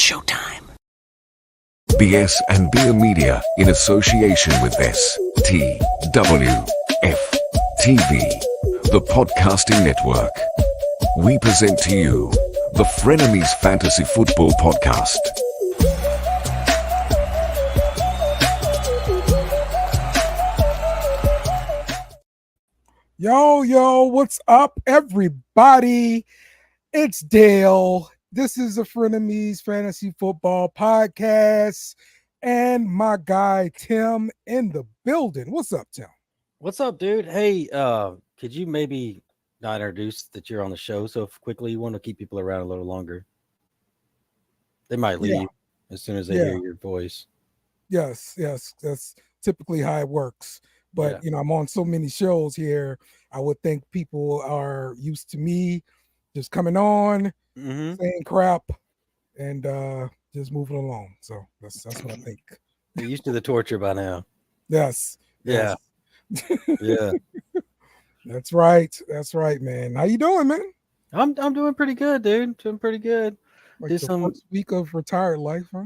showtime. BS and Beer Media in association with STWF TV, the podcasting network. We present to you the Frenemies Fantasy Football Podcast. Yo, what's up, everybody? It's Dale. This is the Frenemies Fantasy Football Podcast, and my guy Tim in the building. What's up, Tim? What's up, dude? Hey, could you maybe not introduce that you're on the show so quickly? You want to keep people around a little longer. They might leave as soon as they hear your voice. Yes, that's typically how it works. But, I'm on so many shows here. I would think people are used to me just coming on, saying crap, and just moving along. So that's what I think. You're used to the torture by now. Yes. Yeah. Yeah. That's right, man. How you doing, man? I'm doing pretty good, dude. Doing pretty good. Like the first week of retired life, huh?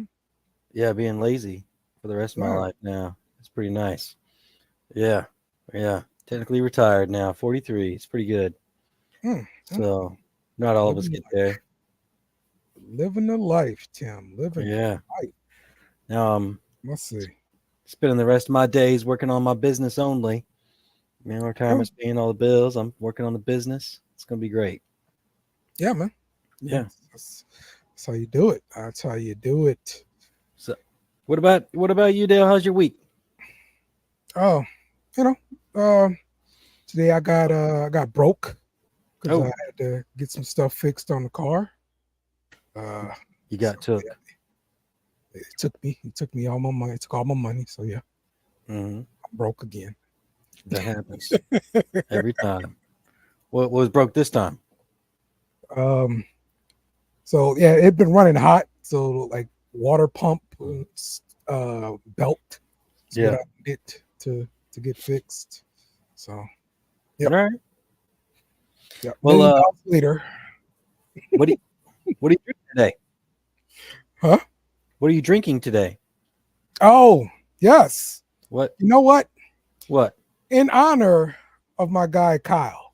Yeah, being lazy for the rest of my life now. It's pretty nice. Yeah. Technically retired now, 43. It's pretty good. So not all of us get there. Living the life, Tim. Living the life. Now let's see. Spending the rest of my days working on my business only. Retirement's paying all the bills. I'm working on the business. It's gonna be great. Yeah, man. Yeah. That's how you do it. That's how you do it. So what about you, Dale? How's your week? Oh, today I got broke because I had to get some stuff fixed on the car. You got took. It took me all my money. It took all my money. So yeah, I'm broke again. That happens every time. What was broke this time? So yeah, it'd been running hot. So like water pump, belt. What I did to get fixed. So yeah. All right. Yeah. Well, later. What are you drinking today? Huh? What are you drinking today? Oh, yes. What? You know what? What? In honor of my guy Kyle.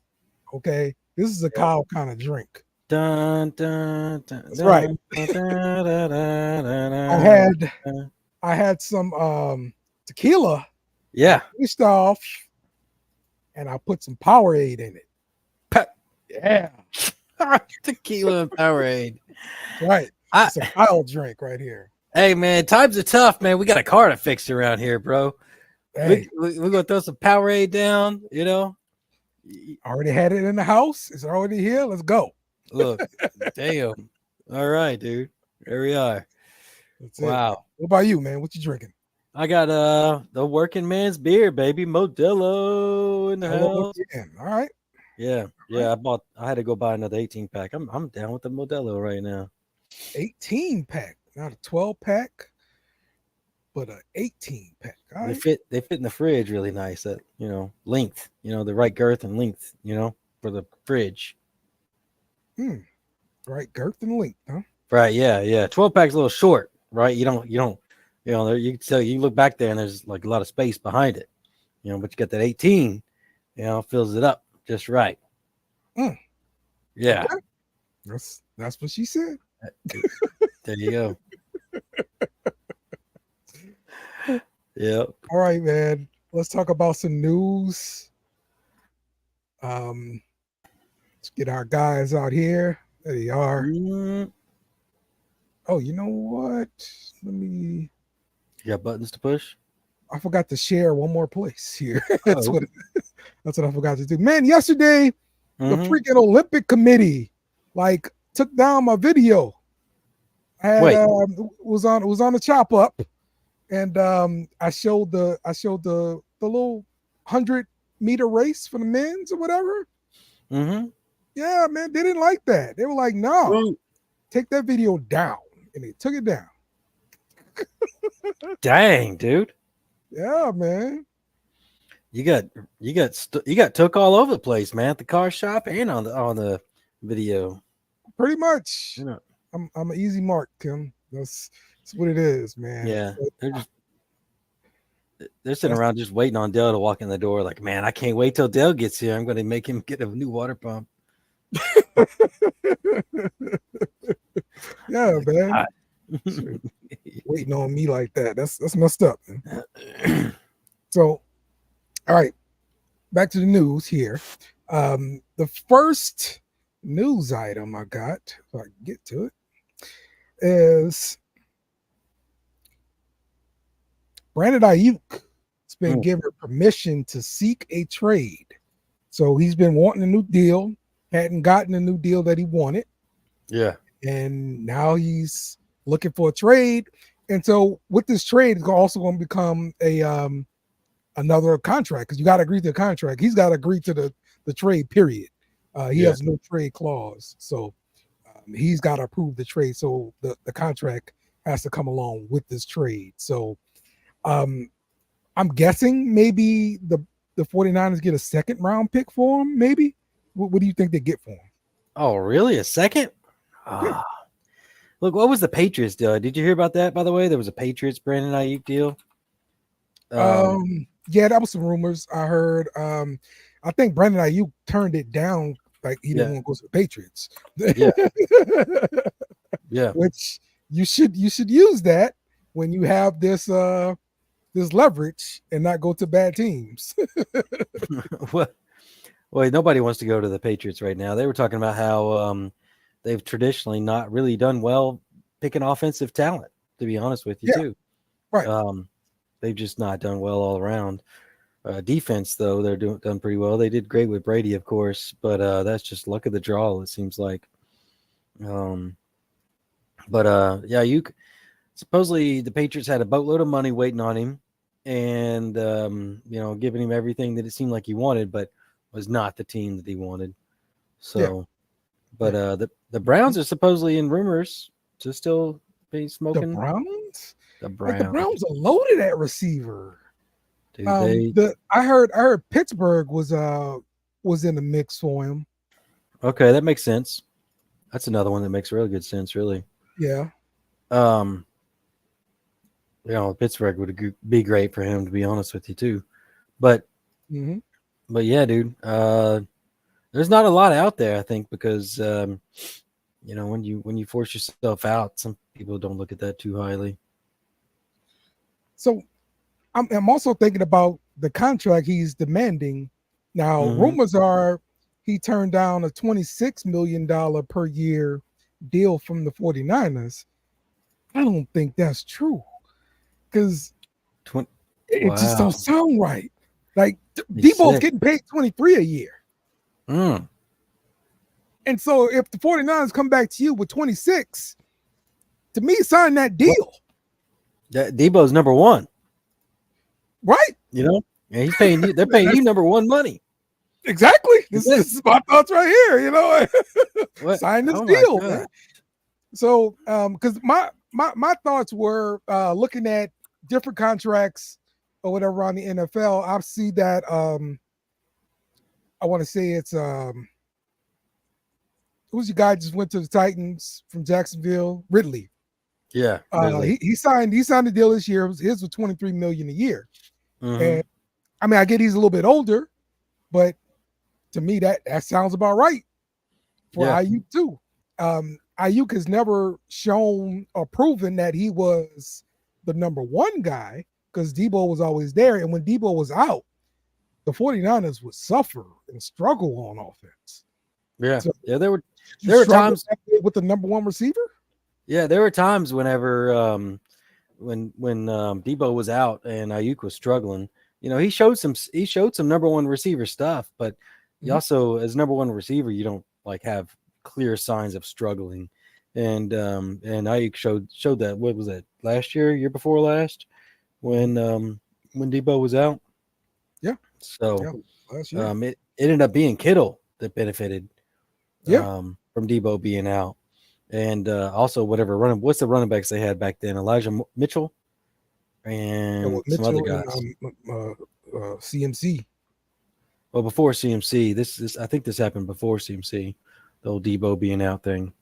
Okay, this is a Kyle kind of drink. Dun, dun, dun, That's right. I had some tequila. Yeah. Finished off, and I put some Powerade in it. Yeah. Tequila and Powerade. Right. It's a Kyle drink right here. Hey, man, times are tough, man. We got a car to fix around here, bro. Hey. We're going to throw some Powerade down, Already had it in the house. It's already here. Let's go. Look, damn. All right, dude. There we are. That's wow. It. What about you, man? What you drinking? I got the working man's beer, baby. Modelo in the house. All right. Yeah. I had to go buy another 18-pack. I'm down with the Modelo right now. 18-pack, not a 12-pack, but an 18-pack. Right. They fit in the fridge really nice. That length, the right girth and length, for the fridge. Right girth and length, huh? Right. Yeah. 12-pack's a little short, right? You can tell you look back there and there's like a lot of space behind it, but you got that 18, fills it up just right. Yeah. Okay. That's what she said. There you go. Yeah. All right, man. Let's talk about some news. Let's get our guys out here. There they are. Oh, you know what? You got buttons to push? I forgot to share one more place here. That's what I forgot to do. Man, yesterday the freaking Olympic Committee took down my video. Was on the chop up, and I showed the little 100-meter race for the men's or whatever. Yeah, man, they didn't like that. They were like, "No, take that video down," and they took it down. Dang, dude. Yeah, man. You got took all over the place, man. At the car shop and on the video. Pretty much. I'm an easy mark, Kim. That's what it is, man. Yeah, But they're sitting around just waiting on Dell to walk in the door. Like, man, I can't wait till Dell gets here. I'm going to make him get a new water pump. yeah, Like, man. Waiting on me like that. That's messed up, man. So, all right, back to the news here. The first news item I got, if I can get to it, is Brandon Ayuk has been given permission to seek a trade. So he's been wanting a new deal, hadn't gotten a new deal that he wanted. Yeah. And now he's looking for a trade. And so with this trade, it's also going to become a another contract, because you got to agree to the contract. He's got to agree to the trade, period. He has no trade clause. So he's got to approve the trade. So the contract has to come along with this trade. So I'm guessing maybe the 49ers get a second round pick for him, maybe. What do you think they get for him? Oh, really? A second? Yeah. Look, what was the Patriots deal? Did you hear about that, by the way? There was a Patriots Brandon Ayuk deal. Yeah, that was some rumors I heard. I think Brandon Ayuk turned it down, like he didn't want to go to the Patriots. Yeah. Which you should use that when you have this this leverage and not go to bad teams. Well, nobody wants to go to the Patriots right now. They were talking about how they've traditionally not really done well picking offensive talent, to be honest with you, too. Right. They've just not done well all around. Defense, though, they're done pretty well. They did great with Brady, of course, but that's just luck of the draw, it seems like. Supposedly the Patriots had a boatload of money waiting on him, and giving him everything that it seemed like he wanted, but was not the team that he wanted. So, the Browns are supposedly in rumors to still be smoking. The Browns? The Browns. Like the Browns are loaded at receiver. Dude, I heard Pittsburgh was in the mix for him. Okay, that makes sense. That's another one that makes really good sense, really. Yeah. Pittsburgh would be great for him, to be honest with you, too. But yeah, dude, there's not a lot out there, I think, because when you force yourself out, some people don't look at that too highly. So I'm also thinking about the contract he's demanding. Now, rumors are he turned down a $26 million per year deal from the 49ers. I don't think that's true, because it just don't sound right. Like Debo's getting paid 23 a year. And so if the 49ers come back to you with 26, to me, sign that deal. Debo's number one. Right. And he's paying you. They're paying you number one money. Exactly. This is my thoughts right here. Sign this deal, man. So, because my thoughts were looking at different contracts or whatever on the NFL. I see that I want to say it's who's the guy just went to the Titans from Jacksonville? Ridley. Yeah. He signed the deal this year. His was $23 million a year. And I mean, I get he's a little bit older, but to me that sounds about right for Ayuk too. Ayuk has never shown or proven that he was the number one guy, because Debo was always there. And when Debo was out, the 49ers would suffer and struggle on offense. Yeah. So there were times with the number one receiver. Yeah, there were times whenever when Debo was out and Ayuk was struggling, he showed some number one receiver stuff, but you also, as number one receiver, you don't have clear signs of struggling. And Ayuk showed that. What was it? Last year before last, when Debo was out. Yeah. So last year. It ended up being Kittle that benefited. From Debo being out. And also what's the running backs they had back then? Elijah Mitchell and some other guys. CMC. Well, before CMC, this I think this happened before CMC, the old Debo being out thing.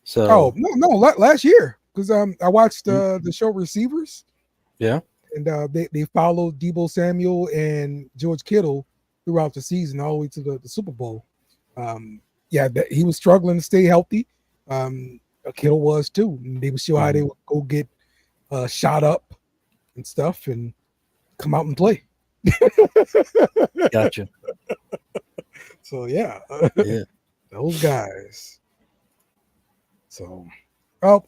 So no, last year. because I watched the show Receivers. Yeah. And they followed Deebo Samuel and George Kittle throughout the season, all the way to the Super Bowl. He was struggling to stay healthy. Kittle was too. And they would show how they would go get shot up and stuff and come out and play. Gotcha. So yeah, those guys. So,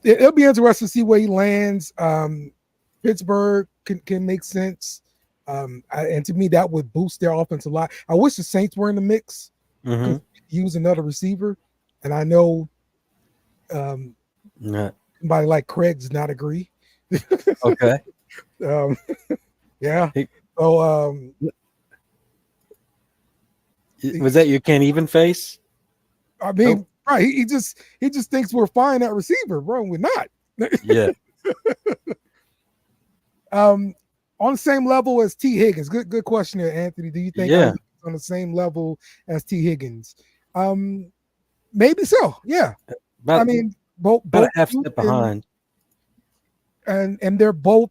it'll be interesting to see where he lands. Pittsburgh can make sense, and to me that would boost their offense a lot. I wish the Saints were in the mix. Use another receiver, and I know somebody like Craig does not agree. Okay. Yeah. So was that your can't even face? I mean, right? He just thinks we're fine at receiver, bro. We're not. Yeah. On the same level as T. Higgins. Good question there, Anthony. Do you think he's on the same level as T. Higgins? Maybe so. Yeah. I mean, both a half step behind. And they're both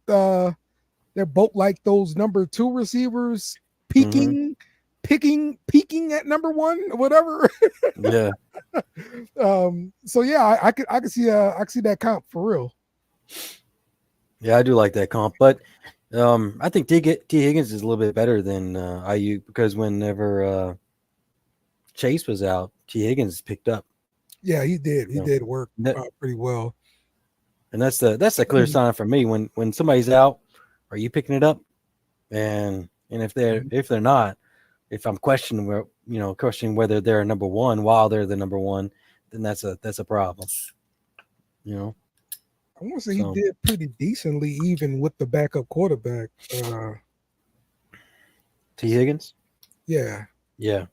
like those number 2 receivers peaking at number 1 or whatever. Yeah. So yeah, I could see that comp for real. Yeah, I do like that comp, but I think T. Higgins is a little bit better than Ayuk because whenever Chase was out, T. Higgins picked up. Yeah, he did. He did work pretty well. And that's a clear sign for me when somebody's out. Are you picking it up? And if they're not, if I'm questioning whether they're number 1 while they're the number 1, then that's a problem. I want to say he did pretty decently even with the backup quarterback. T. Higgins? Yeah. Yeah.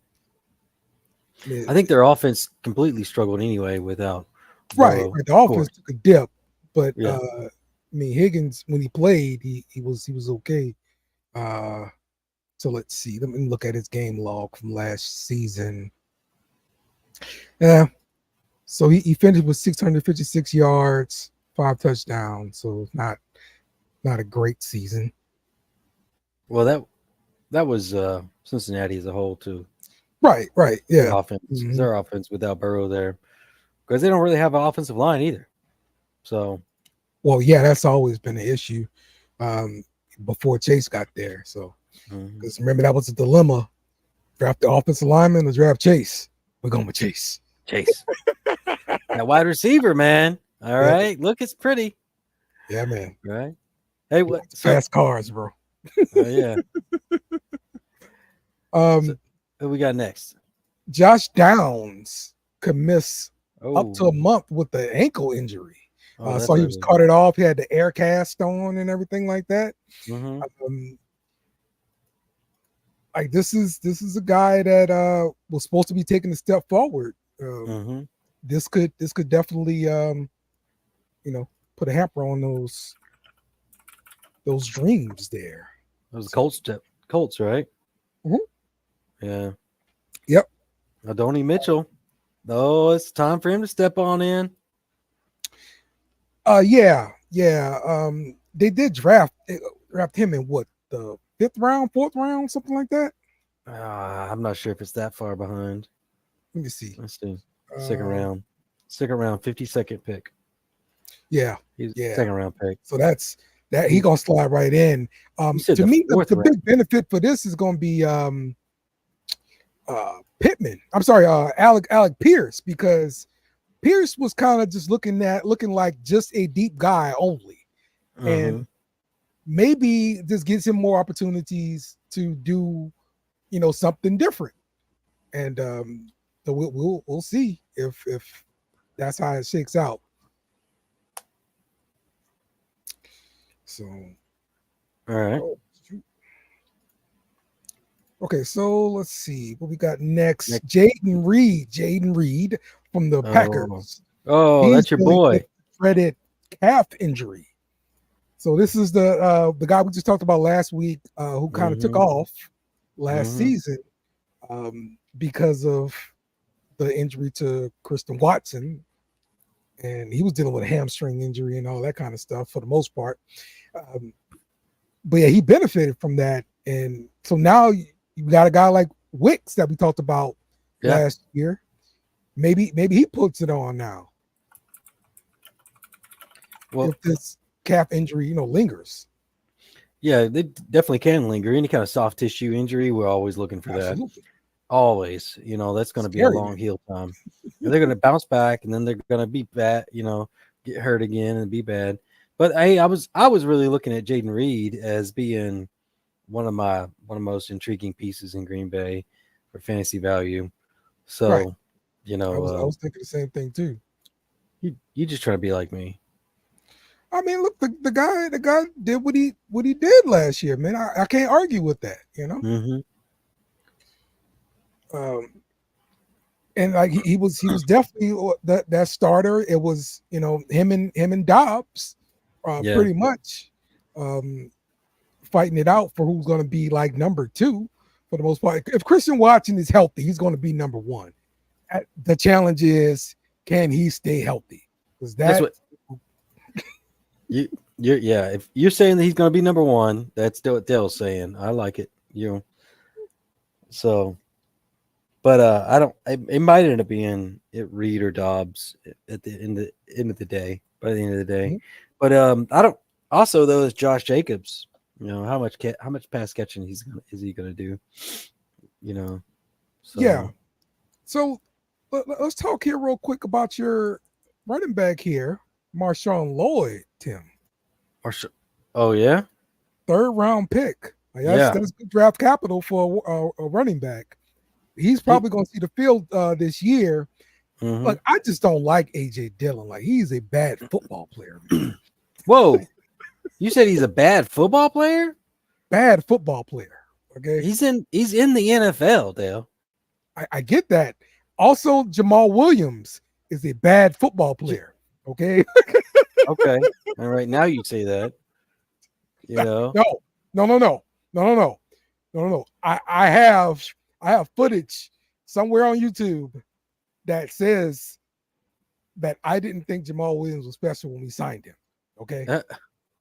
I think their offense completely struggled anyway without Burrow, right. The offense took a dip, but I mean Higgins when he played, he was okay. So let's see. Let me look at his game log from last season. Yeah. So he finished with 656 yards, 5 touchdowns. So not a great season. Well, that was Cincinnati as a whole too. Right. Yeah. Their offense, their offense without Burrow there, because they don't really have an offensive line either. So, well, yeah, that's always been an issue before Chase got there. So, because remember that was a dilemma: draft the offensive lineman or draft Chase. We're going with Chase. That wide receiver, man. All right, look, it's pretty. Yeah, man. Right. Hey, what fast cars, bro? Yeah. Who we got next? Josh Downs could miss up to a month with the ankle injury. So he was carted off. He had the air cast on and everything like that. Like this is a guy that was supposed to be taking a step forward. This could definitely put a hamper on those dreams there. Those Colts, right? Yeah. Yep. Adonai Mitchell. Oh, it's time for him to step on in. Yeah. They did draft him in what, the 5th round, 4th round, something like that. I'm not sure if it's that far behind. Let me see. Let's see. Second round, 52nd pick. Yeah. Second round pick. So that's that. He gonna slide right in. To me, the big benefit for this is gonna be Pittman. I'm sorry, Alec Pierce, because Pierce was kind of just looking like just a deep guy only, and maybe this gives him more opportunities to do, something different. And so we'll see if that's how it shakes out. So, all right. Okay, so let's see what we got next. Jaden Reed from the Packers. Oh, that's your boy. Dreaded calf injury. So this is the guy we just talked about last week, who kind of took off last season because of the injury to Christian Watson, and he was dealing with a hamstring injury and all that kind of stuff for the most part. But yeah, he benefited from that, and so now you got a guy like Wicks that we talked about last year. Maybe he puts it on now. Well, if this calf injury, lingers. Yeah, they definitely can linger. Any kind of soft tissue injury, we're always looking for that. Always, that's going to be a long heal time. They're going to bounce back, and then they're going to be bad. Get hurt again and be bad. But hey, I was really looking at Jaden Reed as being one of the most intriguing pieces in Green Bay for fantasy value. So, right. I was thinking the same thing too. You just try to be like me. I mean, look, the guy did what he did last year, man. I can't argue with that, Mm-hmm. And like he was definitely that starter. It was him and Dobbs, pretty much fighting it out for who's going to be like number 2 for the most part. If Christian Watson is healthy, he's going to be number 1. The challenge is, can he stay healthy? Because that's what if you're saying that he's going to be number 1, that's what Dale's saying. I like it. So, but I don't. It might end up being Reed or Dobbs at the end of the day. By the end of the day, but I don't. Also, though, is Josh Jacobs. How much pass catching is he going to do? So. Yeah. So let's talk here real quick about your running back here, Marshawn Lloyd, Tim. Oh yeah, 3rd round pick. That's good draft capital for a running back. He's probably going to see the field this year. Mm-hmm. Like, I just don't like AJ Dillon. Like, he's a bad football player. Whoa, you said he's a bad football player? Bad football player. Okay, he's in the NFL, Dale. I get that. Also, Jamal Williams is a bad football player. Okay. Okay. All right. Now you say that. No. I have footage somewhere on YouTube that says that I didn't think Jamal Williams was special when we signed him. Okay.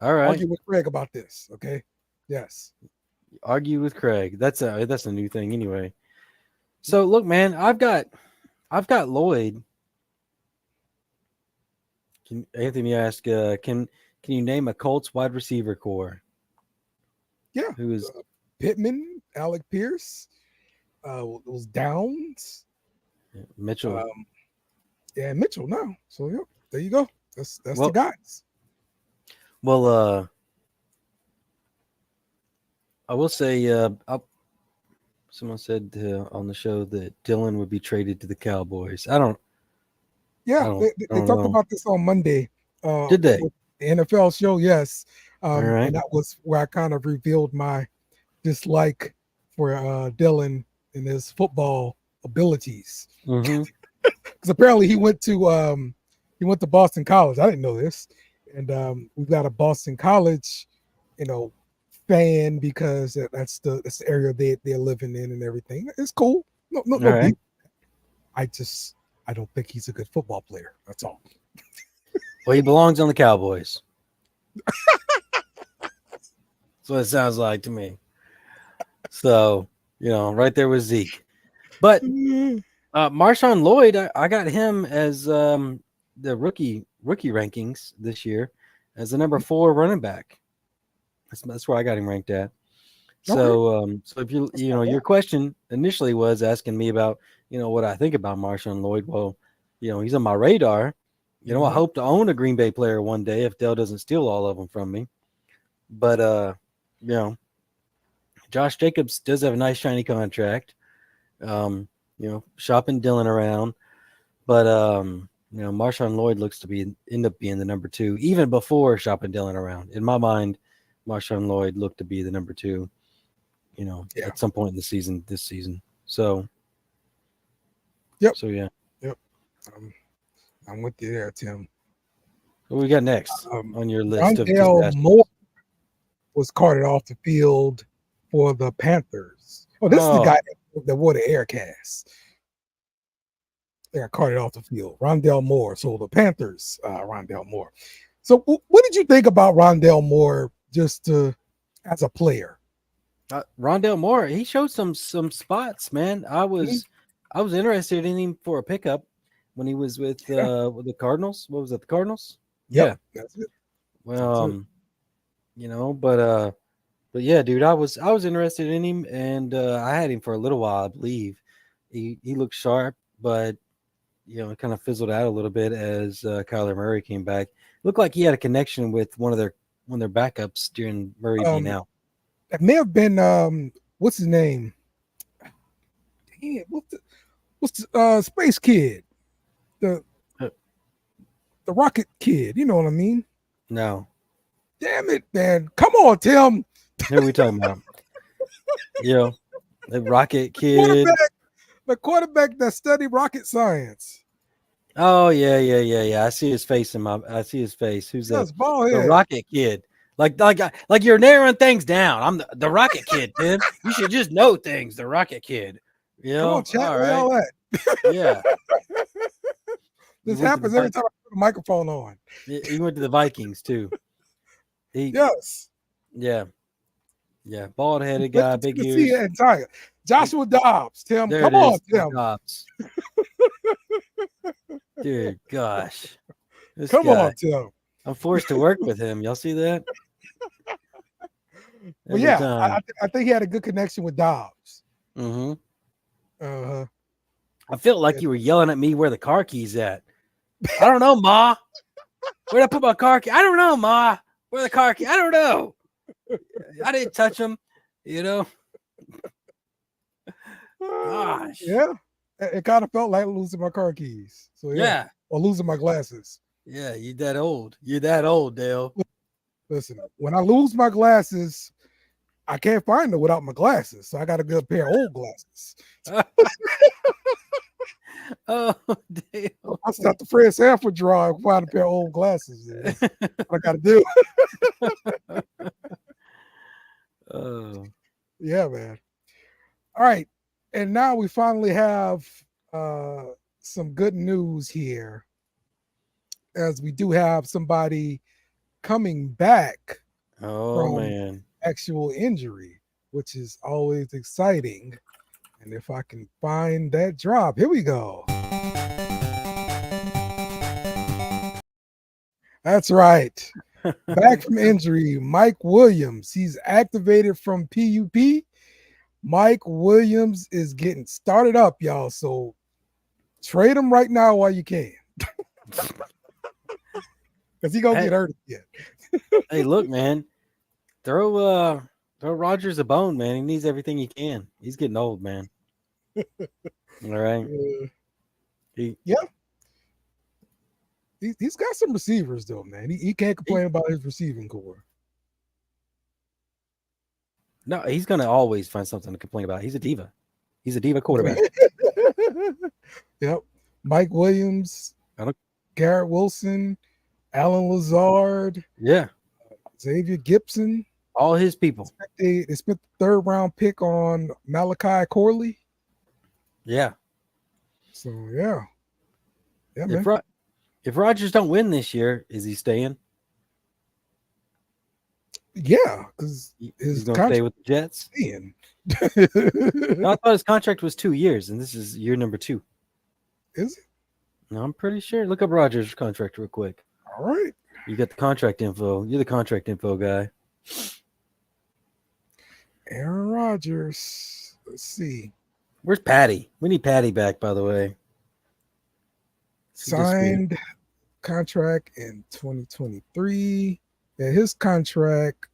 All right. Argue with Craig about this. Okay. Yes. Argue with Craig. That's a new thing anyway. So look, man, I've got Lloyd. Anthony asked, can you name a Colts wide receiver core? Yeah. Who is Pittman, Alec Pierce, was Downs, Mitchell. Mitchell now. So yeah, there you go. That's the guys. Well, I will say, someone said on the show that Dylan would be traded to the Cowboys. They talked about this on Monday. Did they? The NFL show, yes. All right. And that was where I kind of revealed my dislike for Dylan and his football abilities. Mm-hmm. Because apparently he went to Boston College. I didn't know this, and we've got a Boston College, fan because that's the area they're living in and everything. It's cool. No right. I don't think he's a good football player. That's all. Well, he belongs on the Cowboys. That's what it sounds like to me. So, right there with Zeke. But Marshawn Lloyd, I got him as the rookie rankings this year as the number 4 running back. That's where I got him ranked at. So, so if your question initially was asking me about, what I think about Marshawn Lloyd. Well, he's on my radar. I hope to own a Green Bay player one day if Dell doesn't steal all of them from me. But, Josh Jacobs does have a nice shiny contract. Shopping Dylan around. But, Marshawn Lloyd looks to end up being the number 2, even before shopping Dylan around. In my mind, Marshawn Lloyd looked to be the number 2, at some point in the this season. So, yep. So, yeah. Yep. I'm with you there, Tim. What we got next on your list Rondale Moore was carted off the field for the Panthers. Oh, this is the guy that wore the air cast. They got carted off the field. Rondell Moore. So the Panthers, Rondell Moore. So what did you think about Rondell Moore just as a player? Rondell Moore, he showed some spots, man. I was interested in him for a pickup when he was with the Cardinals. What was it, the Cardinals? Yep, yeah, that's it. Well, but yeah, dude, I was interested in him, and I had him for a little while, I believe. He looked sharp, but it kind of fizzled out a little bit as Kyler Murray came back. Looked like he had a connection with one of their backups during Murray being out. It may have been what's his name? Damn, what's the Space Kid? The Rocket Kid, you know what I mean? No. Damn it, man. Come on, Tim. Who are we talking about? The Rocket Kid. The quarterback that studied rocket science. Oh, yeah. I see his face I see his face. Who's that? The Rocket Kid. Like you're narrowing things down. I'm the Rocket Kid, Tim. You should just know things. The Rocket Kid. Come on, chat. All right. All that. Yeah. This happens every time I put the microphone on. He went to the Vikings too. Yes. Yeah. Bald-headed guy, big ears. Joshua Dobbs, Tim. There Come on, Tim. Dobbs. Dude, gosh. Come on, Tim. I'm forced to work with him. Y'all see that? Well, yeah, I think he had a good connection with Dobbs. Mm-hmm. Uh-huh. I felt like you were yelling at me where the car key's at. I don't know, Ma. Where'd I put my car key? I don't know, Ma. Where the car key? I don't know. I didn't touch them, Gosh. Yeah. It kind of felt like losing my car keys. So yeah. Or losing my glasses. Yeah, you're that old. You're that old, Dale. Listen, when I lose my glasses, I can't find them without my glasses. So I got a good pair of old glasses. Oh, damn. I start the Fred Sanford draw and find a pair of old glasses. That's what I got to do. Oh. Yeah, man. All right. And now we finally have some good news here, as we do have somebody coming back from actual injury, which is always exciting. And if I can find that drop, here we go. That's right. Back from injury, Mike Williams. He's activated from PUP. Mike Williams is getting started up, y'all. So trade him right now while you can. Because he gonna get hurt again. Hey, look, man. Throw Rodgers a bone, man. He needs everything he can. He's getting old, man. All right. He's got some receivers, though, man. He can't complain about his receiving core. No, he's going to always find something to complain about. He's a diva. He's a diva quarterback. Yep. Mike Williams, Garrett Wilson, Alan Lazard. Yeah. Xavier Gibson. All his people. They spent the 3rd round pick on Malachi Corley. Yeah. So, yeah. Yeah, man. If Rodgers don't win this year, is he staying? Yeah, because he's going to stay with the Jets. No, I thought his contract was 2 years, and this is year number 2. Is it? No, I'm pretty sure. Look up Rodgers' contract real quick. All right. You got the contract info. You're the contract info guy. Aaron Rodgers. Let's see. Where's Patty? We need Patty back, by the way. Signed contract in 2023. And his contract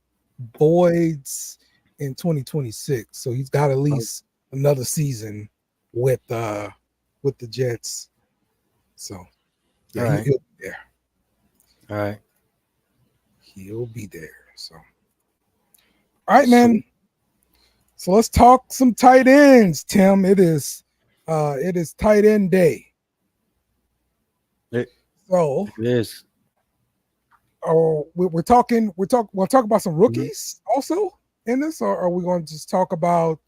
voids in 2026. So he's got at least another season with the Jets. So yeah, he'll be there. All right. He'll be there. So all right, man. So let's talk some tight ends, Tim. It is tight end day. It is. Oh, we'll talk about some rookies also in this, or are we going to just talk about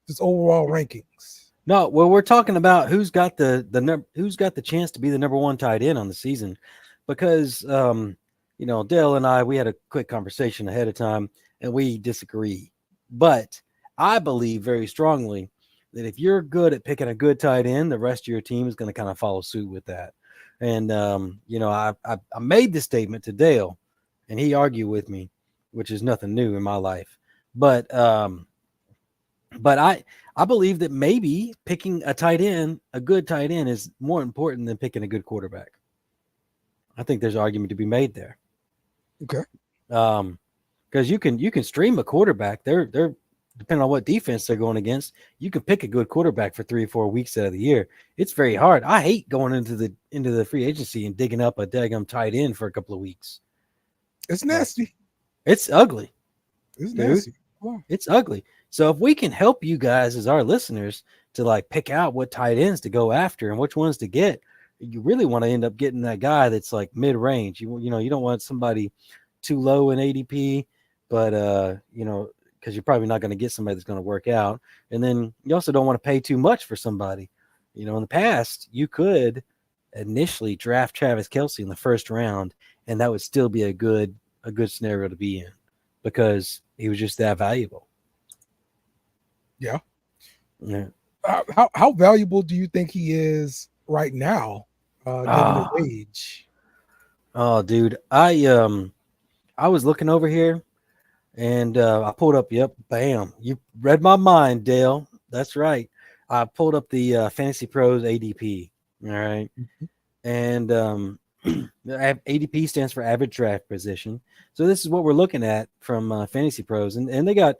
just overall rankings? No, well, we're talking about who's got who's got the chance to be the number one tight end on the season, because Dale and I, we had a quick conversation ahead of time, and we disagree. But I believe very strongly that if you're good at picking a good tight end, the rest of your team is going to kind of follow suit with that. And I made this statement to Dale, and he argued with me, which is nothing new in my life. But I believe that maybe picking a tight end, a good tight end, is more important than picking a good quarterback. I think there's an argument to be made there. Okay. Because you can stream a quarterback. They're depending on what defense they're going against. You can pick a good quarterback for 3 or 4 weeks out of the year. It's very hard. I hate going into the free agency and digging up a daggum tight end for a couple of weeks. It's nasty. It's ugly. It's nasty. Wow. It's ugly. So if we can help you guys as our listeners to like pick out what tight ends to go after and which ones to get, you really want to end up getting that guy that's like mid-range. You don't want somebody too low in ADP, but because you're probably not going to get somebody that's going to work out. And then you also don't want to pay too much for somebody. In the past, you could initially draft Travis Kelce in the first round, and that would still be a good scenario to be in because he was just that valuable. Yeah. Yeah. How valuable do you think he is right now, given his age? Oh, dude, I was looking over here, and I pulled up. Yep, bam! You read my mind, Dale. That's right. I pulled up the Fantasy Pros ADP. All right, and ADP stands for average draft position. So this is what we're looking at from Fantasy Pros, and they got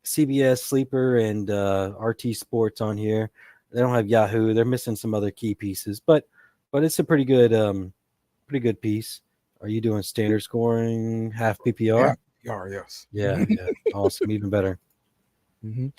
CBS Sleeper and RT Sports on here. They don't have Yahoo. They're missing some other key pieces, but it's a pretty good piece. Are you doing standard scoring, half PPR? Yeah, yes. Yeah, awesome, even better. Mm-hmm.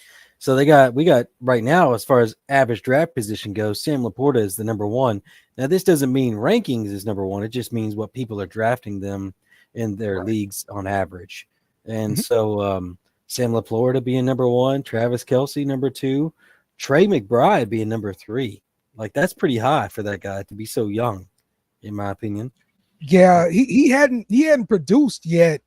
So we got right now, as far as average draft position goes, Sam Laporta is the number one. Now this doesn't mean rankings is number one. It just means what people are drafting them in their leagues on average. And so Sam Laporta being number one, Travis Kelce number two, Trey McBride being number three. Like that's pretty high for that guy to be so young, in my opinion. Yeah, he hadn't produced yet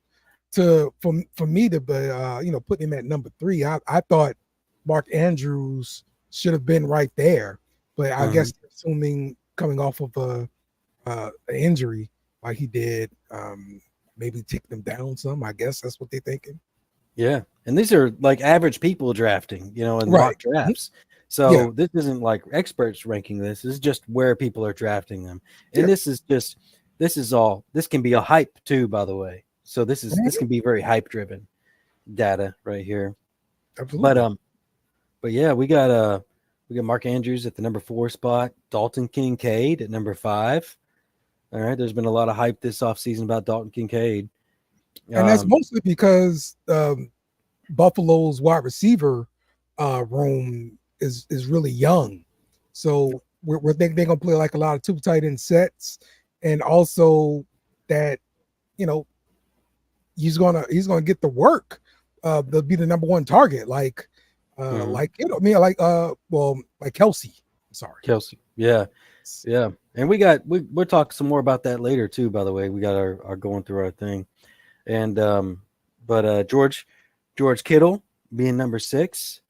for me to be put him at number three. I thought Mark Andrews should have been right there, but I guess assuming coming off of an injury like he did, maybe take them down some. I guess that's what they're thinking. Yeah, and these are like average people drafting, in mock drafts. So this isn't like experts ranking this. This is just where people are drafting them, and this can be a hype too, by the way. So this can be very hype driven data right here. Absolutely. But yeah, we got Mark Andrews at the number 4 spot, Dalton Kincaid at number 5. All right, there's been a lot of hype this offseason about Dalton Kincaid. And that's mostly because Buffalo's wide receiver room is really young. So we're thinking they're gonna play like a lot of 2 tight end sets, and also that he's gonna get the work. They'll be the number 1 target, like Kelce. I'm sorry, Kelce. Yeah. And we'll talk some more about that later too. By the way, we got our going through our thing, and George Kittle being number 6,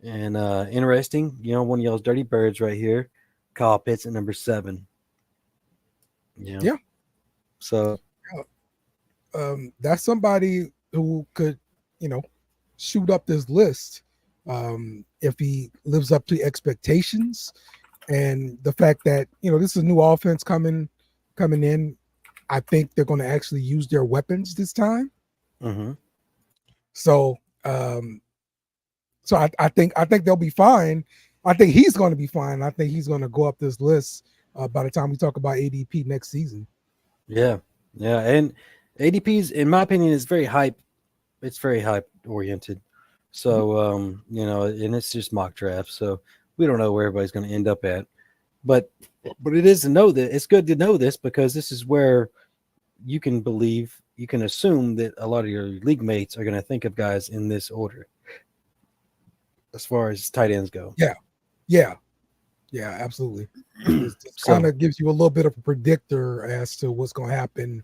and interesting, one of y'all's dirty birds right here, Kyle Pitts at number 7. Yeah. So that's somebody who could, shoot up this list if he lives up to expectations, and the fact that this is a new offense coming in. I think they're going to actually use their weapons this time. So, I think they'll be fine. I think he's going to be fine. I think he's going to go up this list by the time we talk about ADP next season. Yeah, and ADP's, in my opinion, is very hype. It's very hype oriented. So, and it's just mock draft. So we don't know where everybody's going to end up at. But it is to know that it's good to know this, because this is where you can assume that a lot of your league mates are going to think of guys in this order as far as tight ends go. Yeah. Yeah, yeah, absolutely. This kind So of gives you a little bit of a predictor as to what's going to happen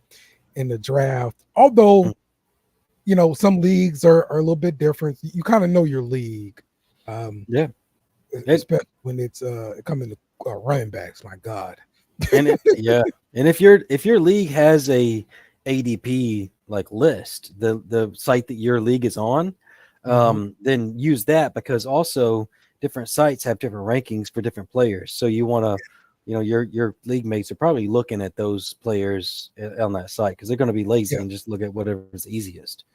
in the draft. Although, some leagues are a little bit different. You kind of know your league, um, yeah, especially when it's coming to running backs. My God. yeah, and if your league has a ADP like list, the site that your league is on, Mhm. then use that, because also different sites have different rankings for different players. So you want to, your league mates are probably looking at those players on that site, because they're going to be lazy Yeah, and just look at whatever's easiest,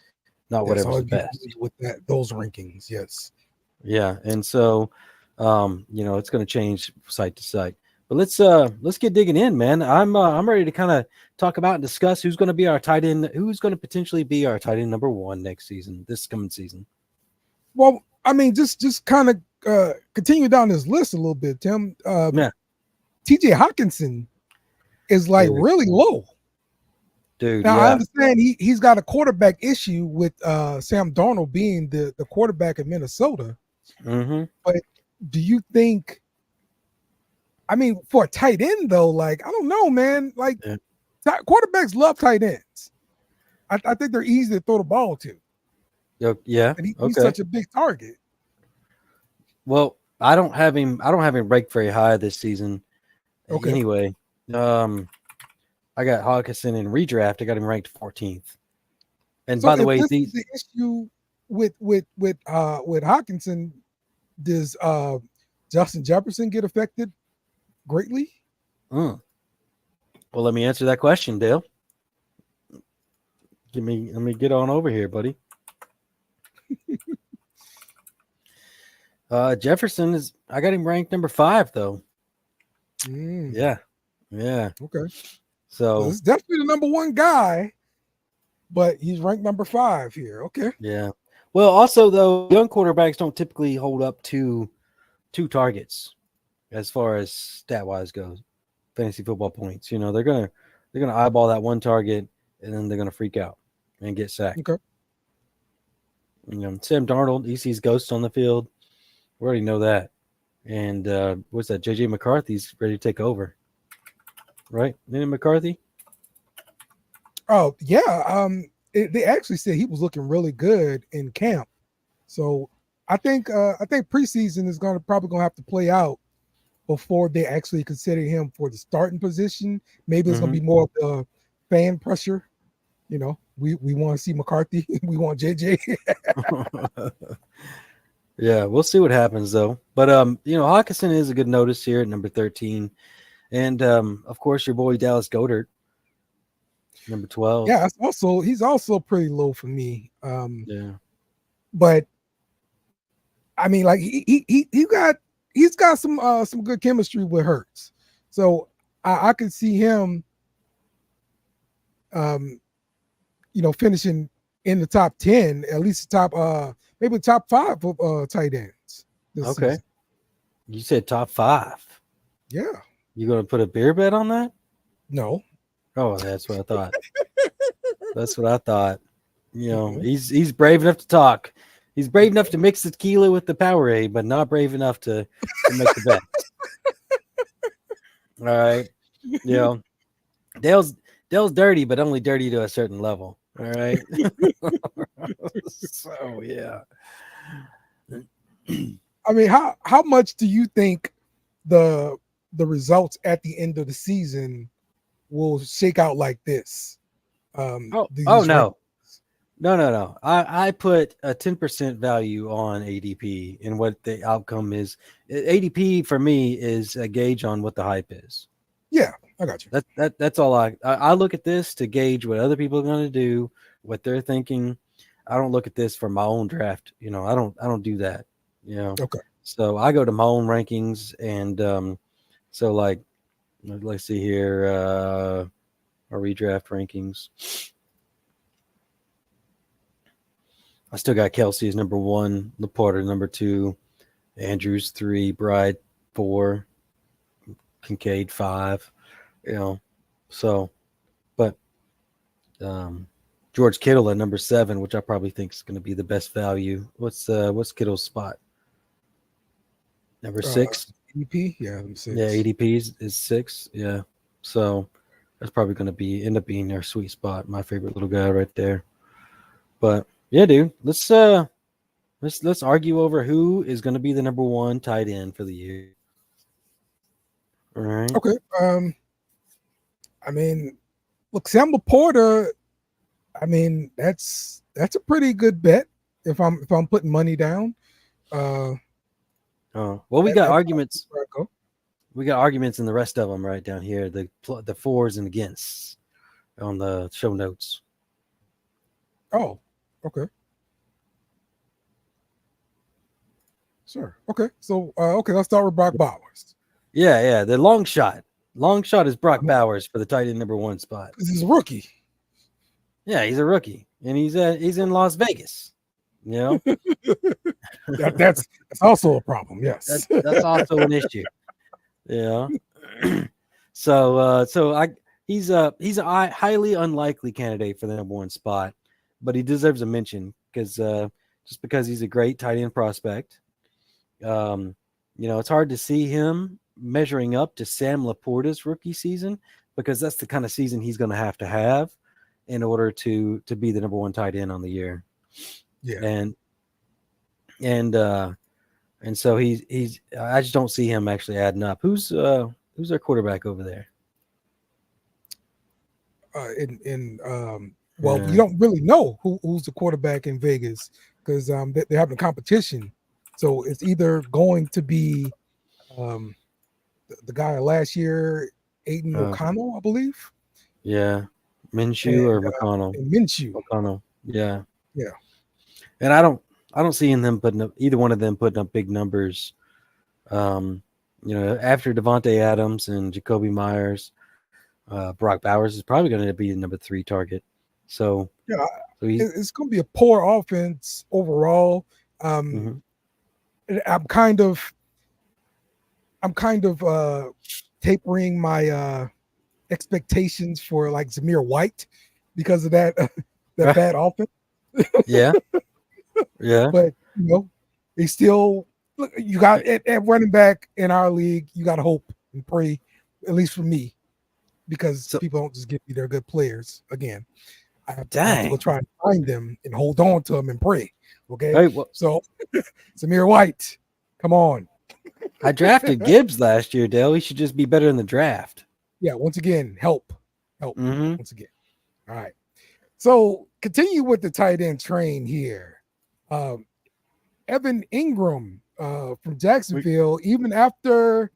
not yes, whatever's I'll the be best. familiar with those rankings. Yes. Yeah, and so it's going to change site to site. But let's get digging in, man. I'm ready to kind of talk about and discuss who's going to be our tight end, who's going to potentially be our tight end number one next season, this coming season. Well, I mean, just kind of continue down this list a little bit, Tim. Yeah, TJ Hawkinson is like dude, really low. dude, Now I yeah. understand he's got a quarterback issue with Sam Darnold being the quarterback in Minnesota, Mm-hmm. but do you think? I mean, for a tight end though, like I don't know, man. Like Yeah. quarterbacks love tight ends. I think they're easy to throw the ball to, Yeah. and he's Okay. such a big target. Well, I don't have him ranked very high this season. Okay, Anyway, um, I got Hawkinson in redraft. I got him ranked 14th. And so by the if way, this is the issue with Hawkinson, does Justin Jefferson get affected greatly? well, let me answer that question, Dale. Let me get on over here, buddy. Jefferson I got him ranked number 5 though. Mm, Yeah. Yeah. okay, so So, it's definitely the number one guy, but he's ranked number 5 here. Okay, yeah. Well, also though, young quarterbacks don't typically hold up to 2 targets as far as stat wise goes. Fantasy football points. They're gonna eyeball that one target, and then they're gonna freak out and get sacked. okay. Sam Darnold, he sees ghosts on the field. We already know that. And what's that? JJ McCarthy's ready to take over, right? Isn't McCarthy? Oh yeah, they actually said he was looking really good in camp. So I think preseason is probably gonna have to play out before they actually consider him for the starting position. Maybe it's gonna Mm-hmm. be more of the fan pressure. We want to see McCarthy. We want JJ. Yeah, we'll see what happens though. But Hawkinson is a good notice here at number 13, and of course your boy Dallas Goedert, number 12. Yeah, he's also pretty low for me. Yeah. But I mean, like he's got some good chemistry with Hurts, so I could see him, um, finishing in the top 10, at least top maybe top 5 of tight ends this Okay. season. You said top 5. Yeah, You gonna put a beer bet on that? no, Oh, that's what I thought. That's what I thought. mm-mm. He's brave enough to talk. He's brave enough to mix the tequila with the Powerade, but not brave enough to make the bet. All right. You know, Dale's Dale's dirty, but only dirty to a certain level. All right. So yeah. I mean, how much do you think the results at the end of the season will shake out like this? Oh These no. No. I put a 10% value on ADP and what the outcome is. ADP for me is a gauge on what the hype is. Yeah, I got you. That's all I look at this to gauge what other people are going to do, what they're thinking. I don't look at this for my own draft. I don't do that. Okay. So I go to my own rankings, and so like let's see here, our redraft rankings. I still got Kelce as number 1, Laporta number 2, Andrews 3, Bride 4, Kincaid 5. So, but George Kittle at number 7, which I probably think is going to be the best value. What's Kittle's spot? Number 6. ADP, yeah, number 6. Yeah, ADP is 6. Yeah, so that's probably going to end up being their sweet spot. My favorite little guy right there. But yeah, dude, let's argue over who is going to be the number 1 tight end for the year. All right. Okay. I mean, look, Sam Laporta. I mean, that's a pretty good bet if I'm putting money down. Well, we got arguments. Go. We got arguments in the rest of them right down here. The fors and against on the show notes. Oh, okay. Sure. Okay. So, let's start with Brock Bowers. Yeah. The long shot. Long shot is Brock Bowers for the tight end number 1 spot. Because he's a rookie. Yeah, he's a rookie, and he's in Las Vegas. You know, that's also a problem. Yes, that's also an issue. Yeah. So he's a highly unlikely candidate for the number 1 spot, but he deserves a mention because he's a great tight end prospect. It's hard to see him measuring up to Sam Laporta's rookie season because that's the kind of season he's going to have in order to be the number 1 tight end on the year. Yeah. And so he's I just don't see him actually adding up. Who's our quarterback over there? Well, you don't really know who's the quarterback in Vegas because they're having a competition. So it's either going to be the guy last year, Aiden O'Connell, I believe. Yeah. Minshew or McConnell. Minshew. McConnell. Yeah. Yeah. And I don't see either one of them putting up big numbers. After Devontae Adams and Jacoby Myers, Brock Bowers is probably going to be the number 3 target. So yeah, it's going to be a poor offense overall. I'm kind of tapering my expectations for like Zamir White because of that bad offense. Yeah. But they still you got at running back in our league. You got to hope and pray, at least for me, because people don't just give me their good players again. I have to go try and find them and hold on to them and pray. Okay. Hey, so Zamir White, come on. I drafted Gibbs last year, Dale. He should just be better in the draft. Yeah. Once again, help. Mm-hmm. Once again. All right. So continue with the tight end train here. Evan Ingram from Jacksonville, even after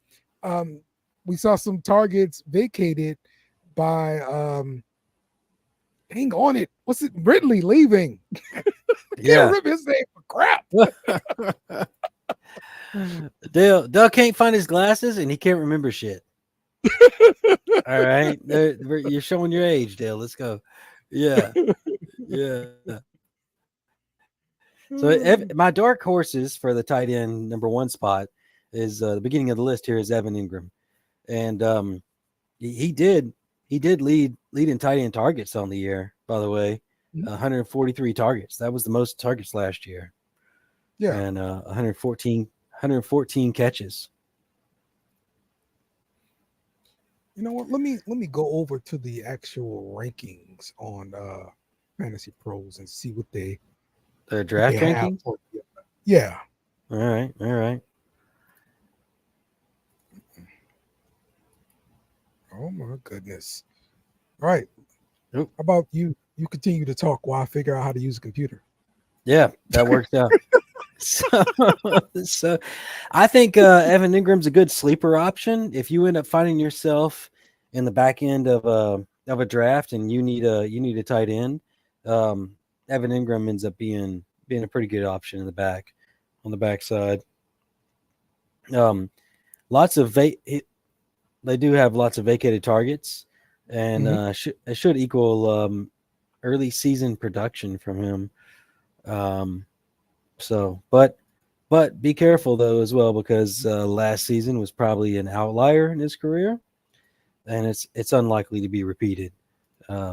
we saw some targets vacated by hang on it. What's it? Ridley leaving. Yeah. Rip his name for crap. Dale can't find his glasses and he can't remember shit. All right. You're showing your age, Dale. Let's go. Yeah. Yeah. So my dark horses for the tight end number 1 spot is the beginning of the list here is Evan Ingram. And he did lead in tight end targets on the year, by the way. 143 targets. That was the most targets last year. Yeah. And 114 catches. You know what? Let me go over to the actual rankings on Fantasy Pros and see what their draft rankings. Yeah. All right. Oh my goodness. All right. Nope. How about you continue to talk while I figure out how to use a computer? Yeah, that works out. So I think Evan Ingram's a good sleeper option. If you end up finding yourself in the back end of a draft and you need a tight end, Evan Ingram ends up being a pretty good option on the backside. They do have lots of vacated targets, and it should equal early season production from him. But be careful though as well, because last season was probably an outlier in his career, and it's unlikely to be repeated.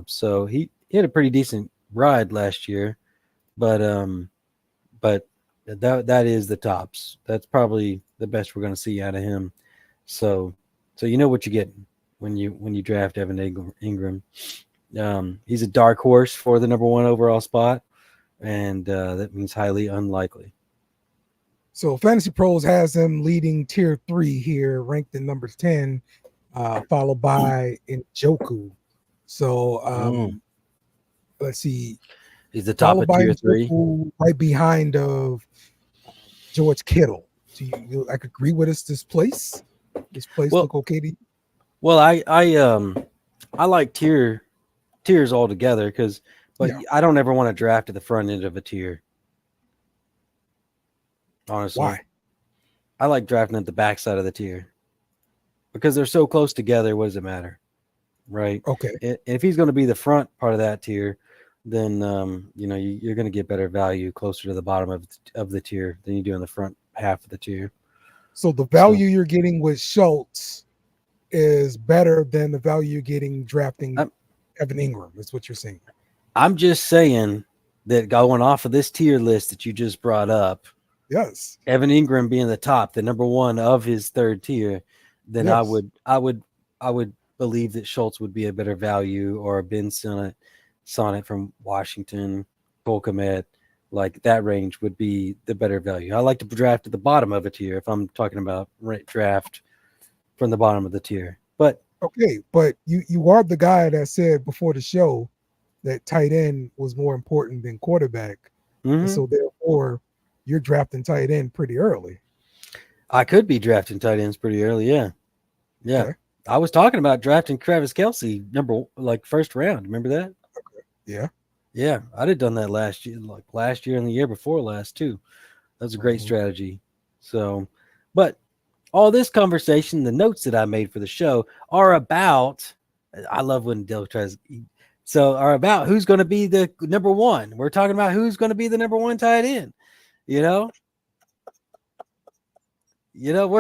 So he had a pretty decent ride last year, but that is the tops. That's probably the best we're going to see out of him. So you know what you get when you draft Evan Ingram. He's a dark horse for the number 1 overall spot, and that means highly unlikely. So Fantasy Pros has him leading tier 3 here, ranked in number 10, followed by Njoku. So let's see. He's the top of tier 3, right behind of George Kittle. Do you like agree with us? This place look okay to you? Well, I like tiers altogether but I don't ever want to draft at the front end of a tier. Honestly, why? I like drafting at the backside of the tier because they're so close together. What does it matter, right? Okay. And if he's going to be the front part of that tier, then you're going to get better value closer to the bottom of the tier than you do in the front half of the tier. So the value you're getting with Schultz is better than the value you're getting drafting Evan Ingram, is what you're saying. I'm just saying that going off of this tier list that you just brought up, yes, Evan Ingram being the top, the number 1 of his third tier, then yes. I would believe that Schultz would be a better value, or Ben Sonnet from Washington, Cole Kmet, like that range would be the better value. I like to draft at the bottom of a tier if I'm talking about draft from the bottom of the tier. But okay, but you are the guy that said before the show that tight end was more important than quarterback. And so therefore you're drafting tight end pretty early. I could be drafting tight ends pretty early, yeah. Okay. I was talking about drafting Travis Kelce first round. Remember that? Okay. Yeah, I'd have done that last year and the year before last too. That was a great strategy. So, but all this conversation, the notes that I made for the show are about, I love when Dale tries, are about who's going to be the number 1. We're talking about who's going to be the number 1 tight end. We're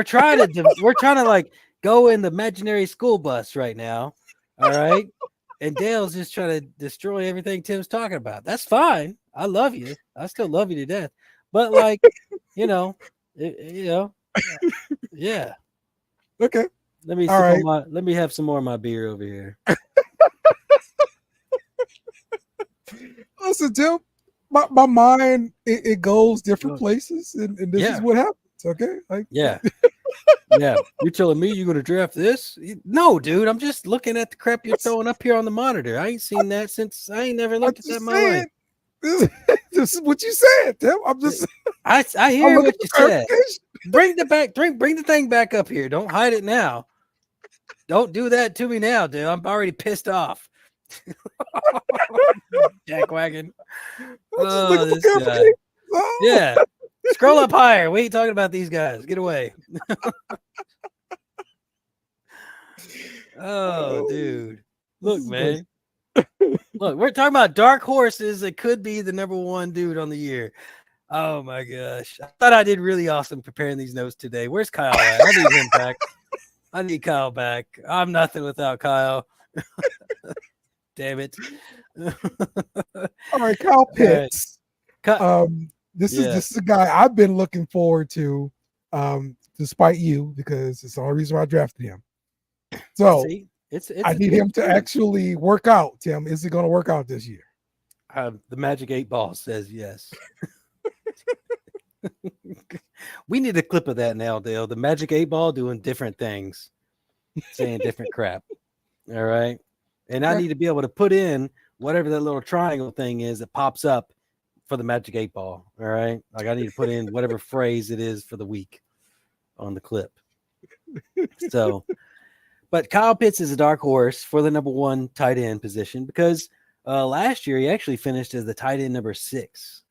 trying to like go in the imaginary school bus right now. All right. And Dale's just trying to destroy everything Tim's talking about. That's fine. I love you. I still love you to death. But like, yeah. Okay. Let me have some more of my beer over here. Listen, Tim, my mind it goes different places, and this is what happens. Okay, yeah. You're telling me you're going to draft this? No, dude. I'm just looking at the crap you're throwing up here on the monitor. I ain't seen that since I ain't never looked at that in my life. This is what you said, Tim. I'm just. I hear what you said. Bring the thing back up here. Don't hide it now. Don't do that to me now, dude. I'm already pissed off. Jackwagon. Oh, this guy. Yeah. Scroll up higher. We ain't talking about these guys. Get away. Oh, dude. Look, man. Look, we're talking about dark horses that could be the number 1 dude on the year. Oh, my gosh. I thought I did really awesome preparing these notes today. Where's Kyle at? I need him back. I need Kyle back. I'm nothing without Kyle. Damn it. All right, Kyle Pitts. This is a guy I've been looking forward to, despite you, because it's the only reason why I drafted him. So I need him to actually work out. Tim, is he going to work out this year? The Magic 8 Ball says yes. We need a clip of that now, Dale. The Magic 8 Ball doing different things, saying different crap. All right. And I need to be able to put in whatever that little triangle thing is that pops up for the Magic 8 Ball. All right. Like I need to put in whatever phrase it is for the week on the clip. So, but Kyle Pitts is a dark horse for the number 1 tight end position because last year he actually finished as the tight end number 6.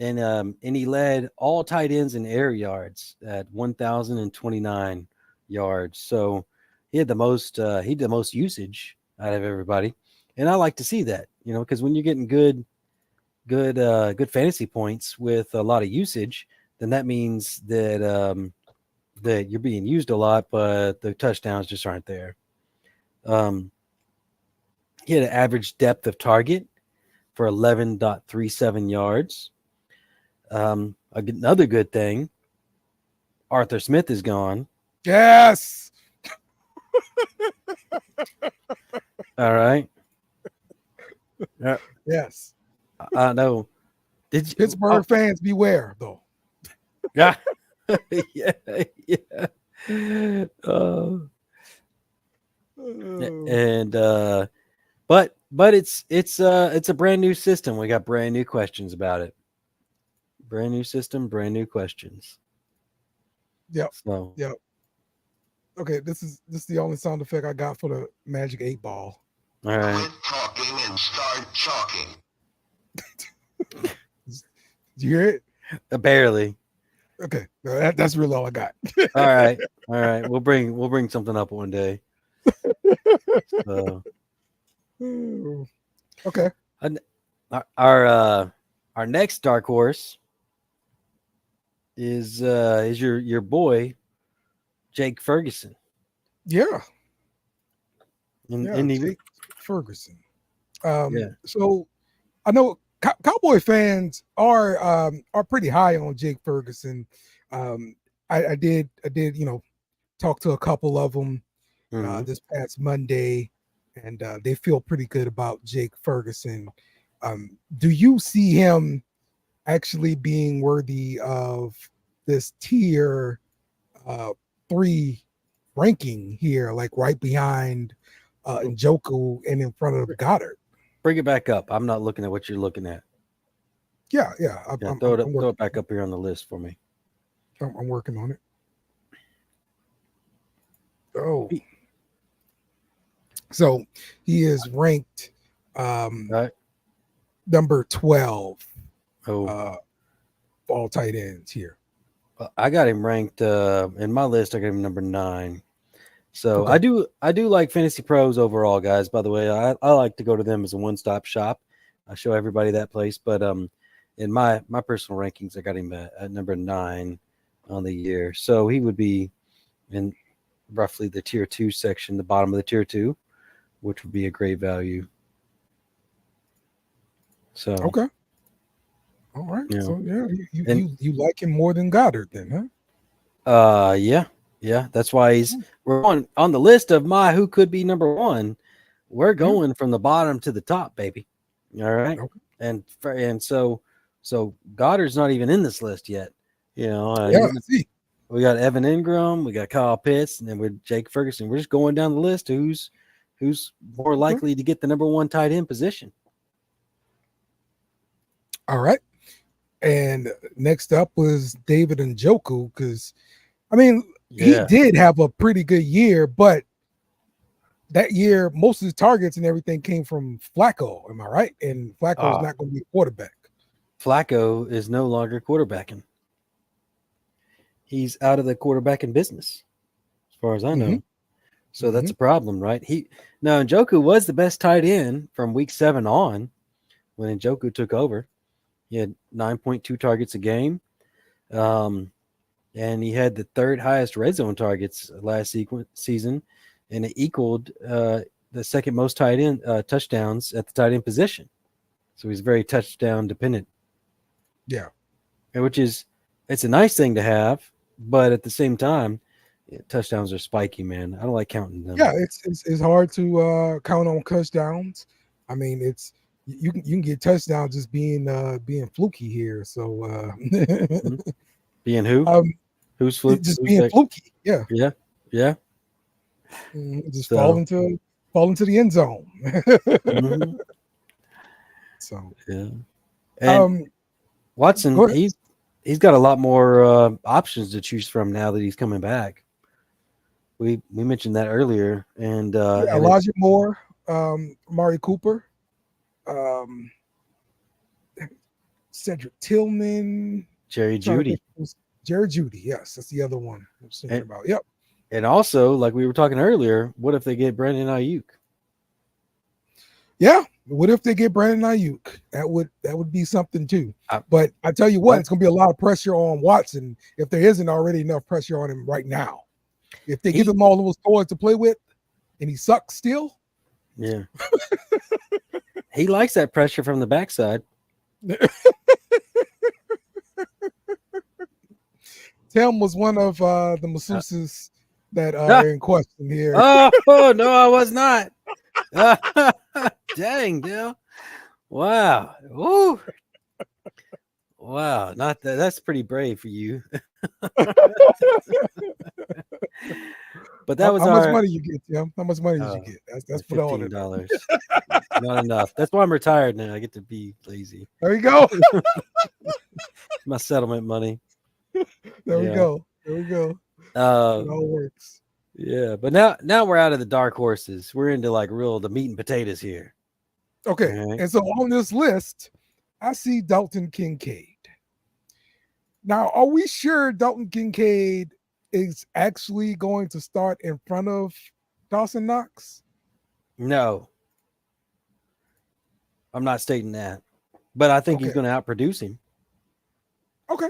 And he led all tight ends in air yards at 1,029 yards. So he had the most usage out of everybody. And I like to see that, because when you're getting good fantasy points with a lot of usage, then that means that that you're being used a lot, but the touchdowns just aren't there. He had an average depth of target for 11.37 yards. Another good thing, Arthur Smith is gone. Yes. All right. Yes. I know. Did you, Pittsburgh fans beware, though. Yeah. yeah. And but it's a brand new system. We got brand new questions about it. Brand new system, brand new questions. Yep. So Yep. Okay, this is the only sound effect I got for the Magic 8 Ball. All right. Quit talking and start chalking. Did you hear it? Barely. Okay, no, that's really all I got. All right. We'll bring something up one day. So, okay. Our next dark horse is your boy Jake Ferguson. Yeah. And Jake Ferguson. Yeah. So I know Cowboy fans are pretty high on Jake Ferguson. I did talk to a couple of them this past Monday, and they feel pretty good about Jake Ferguson. Do you see him actually being worthy of this tier 3 ranking here, like right behind Njoku and in front of Goddard? Bring it back up. I'm not looking at what you're looking at. Yeah. Throw it back up here on the list for me. I'm working on it. Oh, so he is ranked Right. number 12 Oh, all tight ends here. I got him ranked in my list. I got him number 9. So Okay. I do like Fantasy Pros overall, guys. By the way, I like to go to them as a one-stop shop. I show everybody that place, but in my personal rankings, I got him at number 9 on the year. So he would be in roughly the tier 2 section, the bottom of the tier 2, which would be a great value. So Okay. All right. Yeah. So you like him more than Goddard then, huh? Yeah. That's why we're on the list of who could be number 1. We're going from the bottom to the top, baby. All right. Okay. And so Goddard's not even in this list yet. See. We got Evan Ingram, we got Kyle Pitts, and then we're Jake Ferguson. We're just going down the list. Who's more likely to get the number 1 tight end position? All right. And next up was David Njoku, because he did have a pretty good year, but that year most of the targets and everything came from Flacco. Am I right? And Flacco is not going to be a quarterback. Flacco is no longer quarterbacking. He's out of the quarterbacking business, as far as I know. So that's a problem, right? Njoku was the best tight end from week 7 on when Njoku took over. He had 9.2 targets a game. And he had the 3rd highest red zone targets last season, and it equaled the 2nd most tight end touchdowns at the tight end position. So he's very touchdown dependent. Yeah. It's a nice thing to have, but at the same time, touchdowns are spiky, man. I don't like counting them. Yeah, it's hard to count on touchdowns. It's you can get touchdowns just being fluky here. So being who? Who's fluky? Just being fluky. Yeah. Yeah. Just fall into the end zone. So yeah. And Watson, he's got a lot more options to choose from now that he's coming back. We mentioned that earlier, and Elijah Moore, Amari Cooper, Cedric Tillman, Jerry Jeudy. Yes, that's the other one I was thinking about. Yep. And also, like we were talking earlier, what if they get Brandon Ayuk? Yeah. What if they get Brandon Ayuk? That would be something too. But I tell you what, it's going to be a lot of pressure on Watson if there isn't already enough pressure on him right now. If they give him all those toys to play with, and he sucks still. Yeah. He likes that pressure from the backside. Tim was one of the masseuses that are in question here. Oh no, I was not. Dang, Dale. Wow. Ooh. Wow. Not that. That's pretty brave for you. But that was how much money you get, Tim? How much money did you get? That's what all $15. Not enough. That's why I'm retired now. I get to be lazy. There you go. My settlement money. There we go. There we go. It all works. Yeah, but now we're out of the dark horses. We're into like the meat and potatoes here. Okay. Right. And so on this list, I see Dalton Kincaid. Now, are we sure Dalton Kincaid is actually going to start in front of Dawson Knox? No. I'm not stating that. But I think he's going to outproduce him. Okay.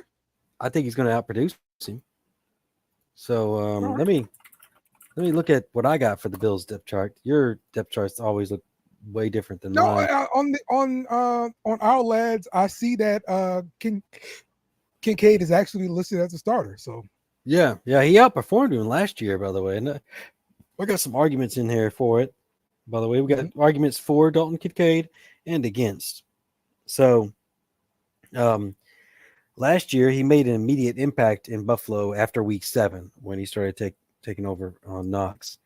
I think he's going to outproduce him. So let me look at what I got for the Bills depth chart. Your depth charts always look way different than mine. On our lads, I see that Kincaid is actually listed as a starter. So yeah, he outperformed him last year, by the way. And I got some arguments in here for it. By the way, we got arguments for Dalton Kincaid and against. So, last year he made an immediate impact in Buffalo after week 7 when he started taking over on Knox.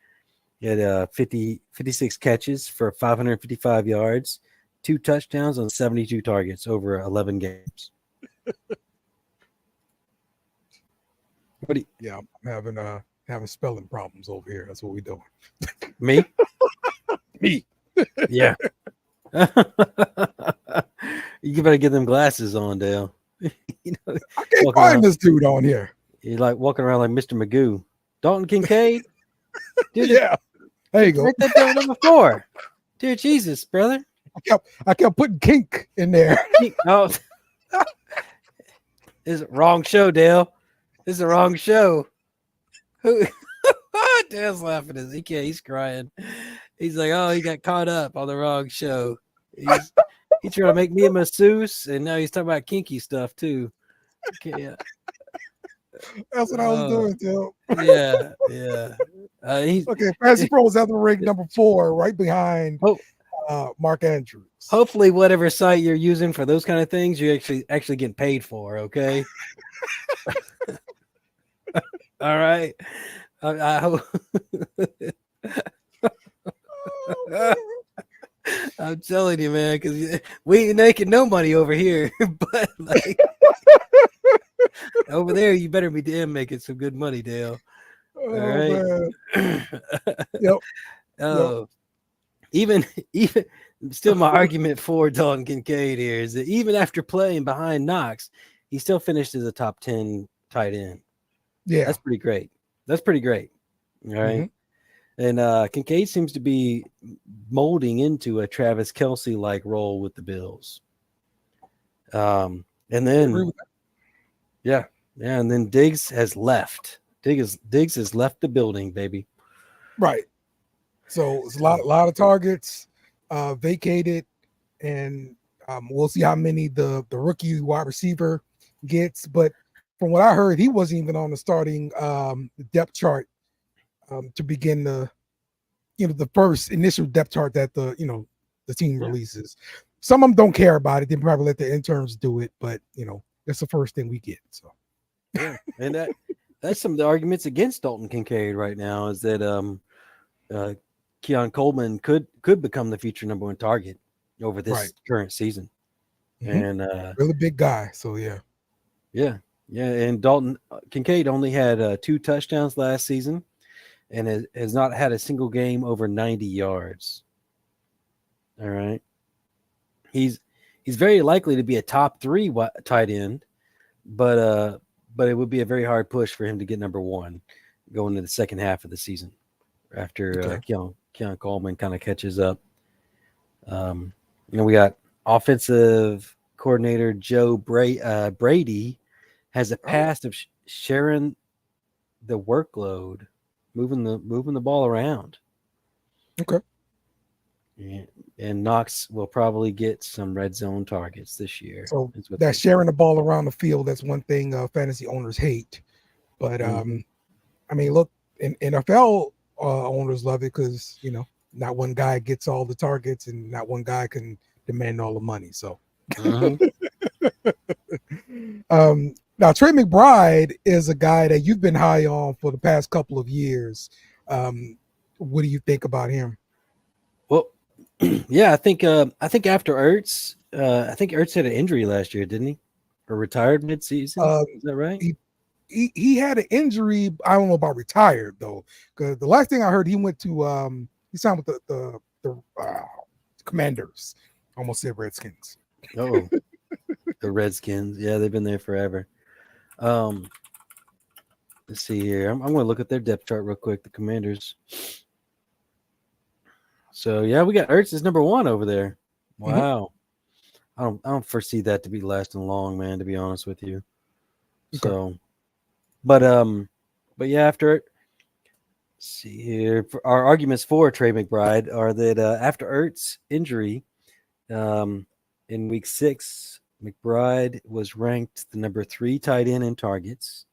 He had 56 catches for 555 yards, 2 touchdowns on 72 targets over 11 games. Yeah, I'm having spelling problems over here. That's what we're doing. Me? Me. Yeah. You better get them glasses on, Dale. I can't find this dude on here. You're like walking around like Mr. Magoo. Dalton Kincaid? Dude, yeah. There you go. Right there, number 4. Dear Jesus, brother. I kept putting kink in there. Oh. This is the wrong show, Dale. This is the wrong show. Who? Dale's laughing. He's crying. He's like, oh, he got caught up on the wrong show. He's trying to make me a masseuse, and now he's talking about kinky stuff too. Okay, that's what I was doing, Dale. Yeah. Okay. Fantasy Pros have the rank number 4, right behind Mark Andrews. Hopefully, whatever site you're using for those kind of things, you're actually getting paid for. Okay. All right. I hope. I'm telling you, man, because we ain't making no money over here, but like over there, you better be damn making some good money, Dale. All right. Yep. Oh, even still, my argument for Dalton Kincaid here is that even after playing behind Knox, he still finished as a top 10 tight end. Yeah, that's pretty great. All right. Mm-hmm. And Kincaid seems to be molding into a Travis Kelce like role with the Bills. And then and then Diggs has left. Diggs has left the building, baby. Right. So it's a lot of targets vacated, and we'll see how many the rookie wide receiver gets. But from what I heard, he wasn't even on the starting depth chart to begin the first initial depth chart that the team releases. Some of them don't care about it. They probably let the interns do it, but that's the first thing we get. So and that's some of the arguments against Dalton Kincaid right now is that Keon Coleman could become the future number 1 target over this current season. Mm-hmm. And really big guy. So yeah. And Dalton Kincaid only had 2 touchdowns last season, and has not had a single game over 90 yards. All right, he's very likely to be a top 3 tight end, but it would be a very hard push for him to get number 1 going into the second half of the season after Keon Coleman kind of catches up. We got offensive coordinator Joe Brady has a past of sharing the workload, moving the ball around. Okay. And Knox will probably get some red zone targets this year. So that sharing the ball around the field, that's one thing fantasy owners hate. But I mean, look, NFL owners love it because not one guy gets all the targets and not one guy can demand all the money. So, now Trey McBride is a guy that you've been high on for the past couple of years. What do you think about him? Well, yeah, I think after Ertz, I think Ertz had an injury last year, didn't he? Or retired midseason? Is that right? He had an injury. I don't know about retired though, because the last thing I heard, he went to he signed with the Commanders. Almost said Redskins. Oh, the Redskins. Yeah, they've been there forever. Let's see here. I'm going to look at their depth chart real quick. The Commanders. So yeah, we got Ertz as number 1 over there. Wow. I don't foresee that to be lasting long, man, to be honest with you. Okay. So, but yeah, after it, let's see here. Our arguments for Trey McBride are that after Ertz injury, in week 6, McBride was ranked the number 3 tight end in targets,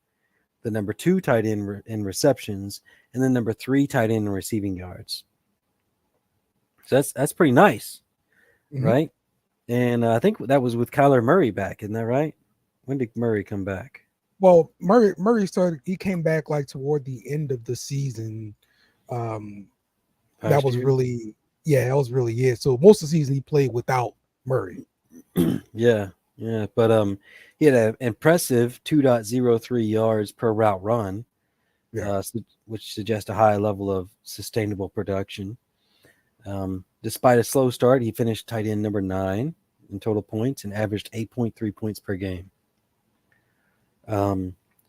the number 2 tight end in receptions, and the number 3 tight end in receiving yards. So that's pretty nice, right? And I think that was with Kyler Murray back, isn't that right? When did Murray come back? Well, Murray started. He came back like toward the end of the season. That was really it. So most of the season he played without Murray. Yeah. But he had an impressive 2.03 yards per route run, which suggests a high level of sustainable production. Despite a slow start, he finished tight end number 9 in total points and averaged 8.3 points per game.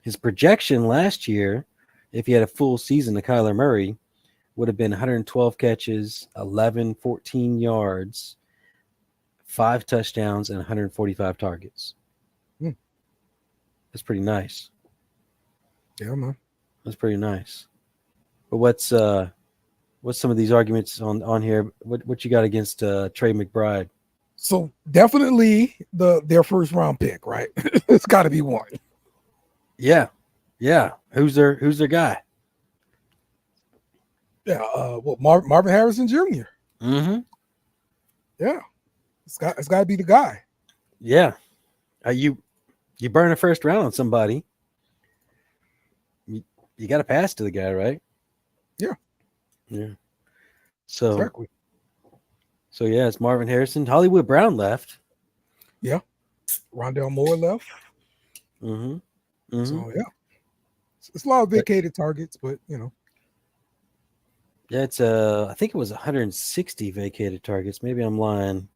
His projection last year, if he had a full season of Kyler Murray, would have been 112 catches, 14 yards, 5 touchdowns, and 145 targets. That's pretty nice. Yeah, man. That's pretty nice. But what's some of these arguments on here? What you got against Trey McBride? So definitely their first round pick, right? It's got to be one. Yeah. Who's their guy? Yeah. Marvin Harrison Jr. Yeah, it's got to be the guy. Yeah. You burn a first round on somebody, you got to pass to the guy, right? Yeah. So, exactly. So yeah, it's Marvin Harrison. Hollywood Brown left. Yeah. Rondell Moore left. So yeah, it's a lot of vacated targets, but yeah, it's I think it was 160 vacated targets. Maybe I'm lying.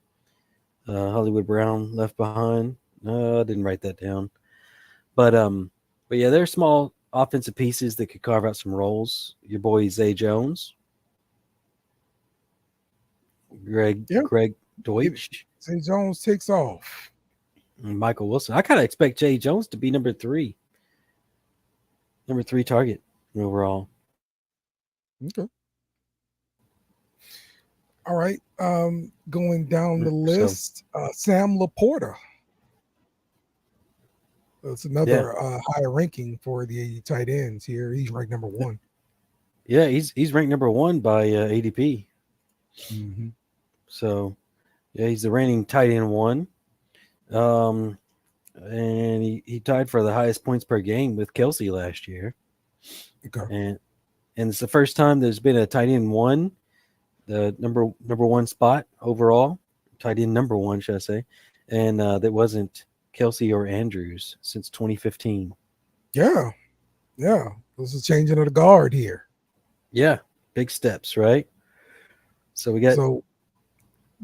Hollywood Brown left behind. No, I didn't write that down. But yeah, there are small offensive pieces that could carve out some roles. Your boy Zay Jones. Greg Deutsch. Zay Jones takes off. And Michael Wilson. I kind of expect Jay Jones to be number 3 target overall. Okay. All right. Going down the list, Sam Laporta. That's another higher ranking for the tight ends here. He's ranked number 1. Yeah, he's ranked number 1 by ADP. So, yeah, he's the reigning tight end 1. And he tied for the highest points per game with Kelce last year. Okay. And it's the first time there's been a tight end 1, the number 1 spot overall, tight end number 1, should I say, and that wasn't Kelce or Andrews since 2015. Yeah. This is changing of the guard here. Yeah, big steps, right? So we got. So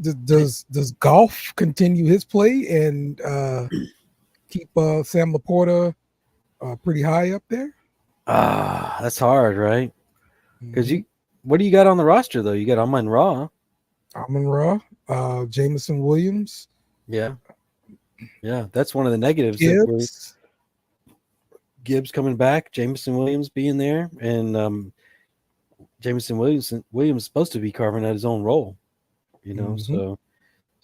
does Goff continue his play and keep Sam Laporta pretty high up there? That's hard, right? Because what do you got on the roster though? You got Amon-Ra, Jameson Williams. Yeah, that's one of the negatives. Gibbs coming back, Jameson Williams being there, and Jameson Williams is supposed to be carving out his own role, So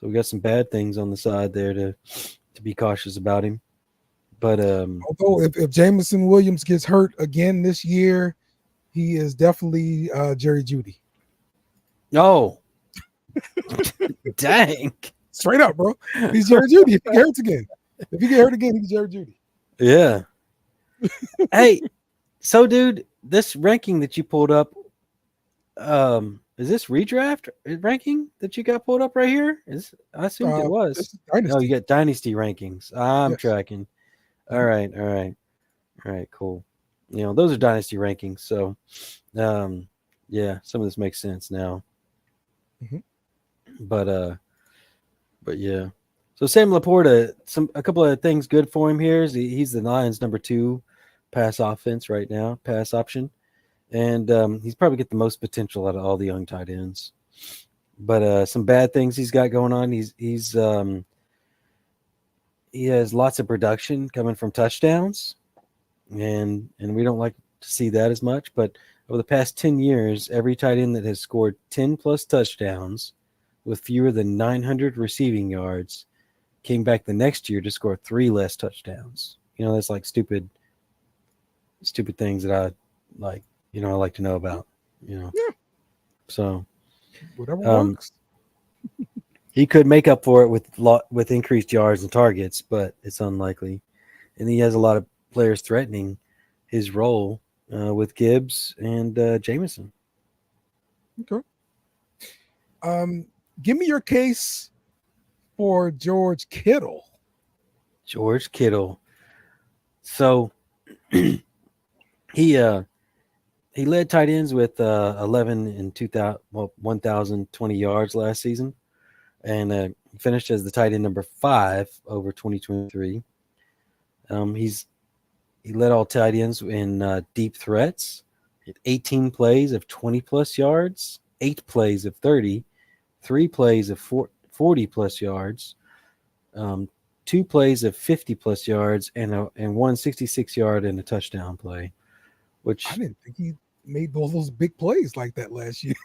we got some bad things on the side there to be cautious about him. But although if Jameson Williams gets hurt again this year, he is definitely Jerry Jeudy. no, dang, Straight up, bro. He's Jerry Jeudy. If he hurts again, he's Jerry Jeudy. yeah. Hey, so dude, this ranking that you pulled up, is this redraft ranking that you got pulled up right here? I assumed it was. No, you got Dynasty rankings. I'm tracking. All right, cool. Those are Dynasty rankings. So, yeah, some of this makes sense now. Mm-hmm. But yeah. So Sam Laporta, a couple of things good for him here is he's the Lions' number 2 pass offense right now, pass option. And he's probably get the most potential out of all the young tight ends. But some bad things he's got going on. He has lots of production coming from touchdowns, and we don't like to see that as much. But over the past 10 years, every tight end that has scored 10 plus touchdowns with fewer than 900 receiving yards came back the next year to score 3 less touchdowns. That's like stupid things that I like. I like to know about. Yeah. So whatever works. He could make up for it with increased yards and targets, but it's unlikely. And he has a lot of players threatening his role with Gibbs and Jameson. Okay. Give me your case for George Kittle. George Kittle. So he led tight ends with 11 and 1,020 yards last season. And finished as the tight end number 5 over 2023. He led all tight ends in deep threats. 18 plays of 20 plus yards, 8 plays of 30, 3 plays of 40 plus yards, 2 plays of 50 plus yards, and 1 66-yard and a touchdown play. Which I didn't think he made all those big plays like that last year.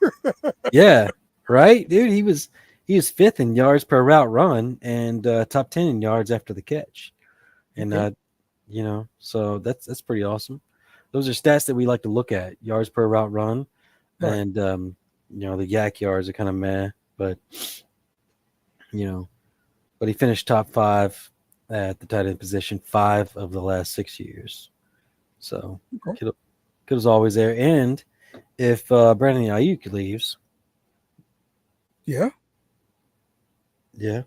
Yeah, right, dude. He was 5th in yards per route run and top 10 in yards after the catch. And so that's pretty awesome. Those are stats that we like to look at: yards per route run, right. And the yak yards are kind of meh, but he finished top 5 at the tight end position 5 of the last 6 years. So Kittle's always there. And if Brandon Ayuk leaves, yeah, that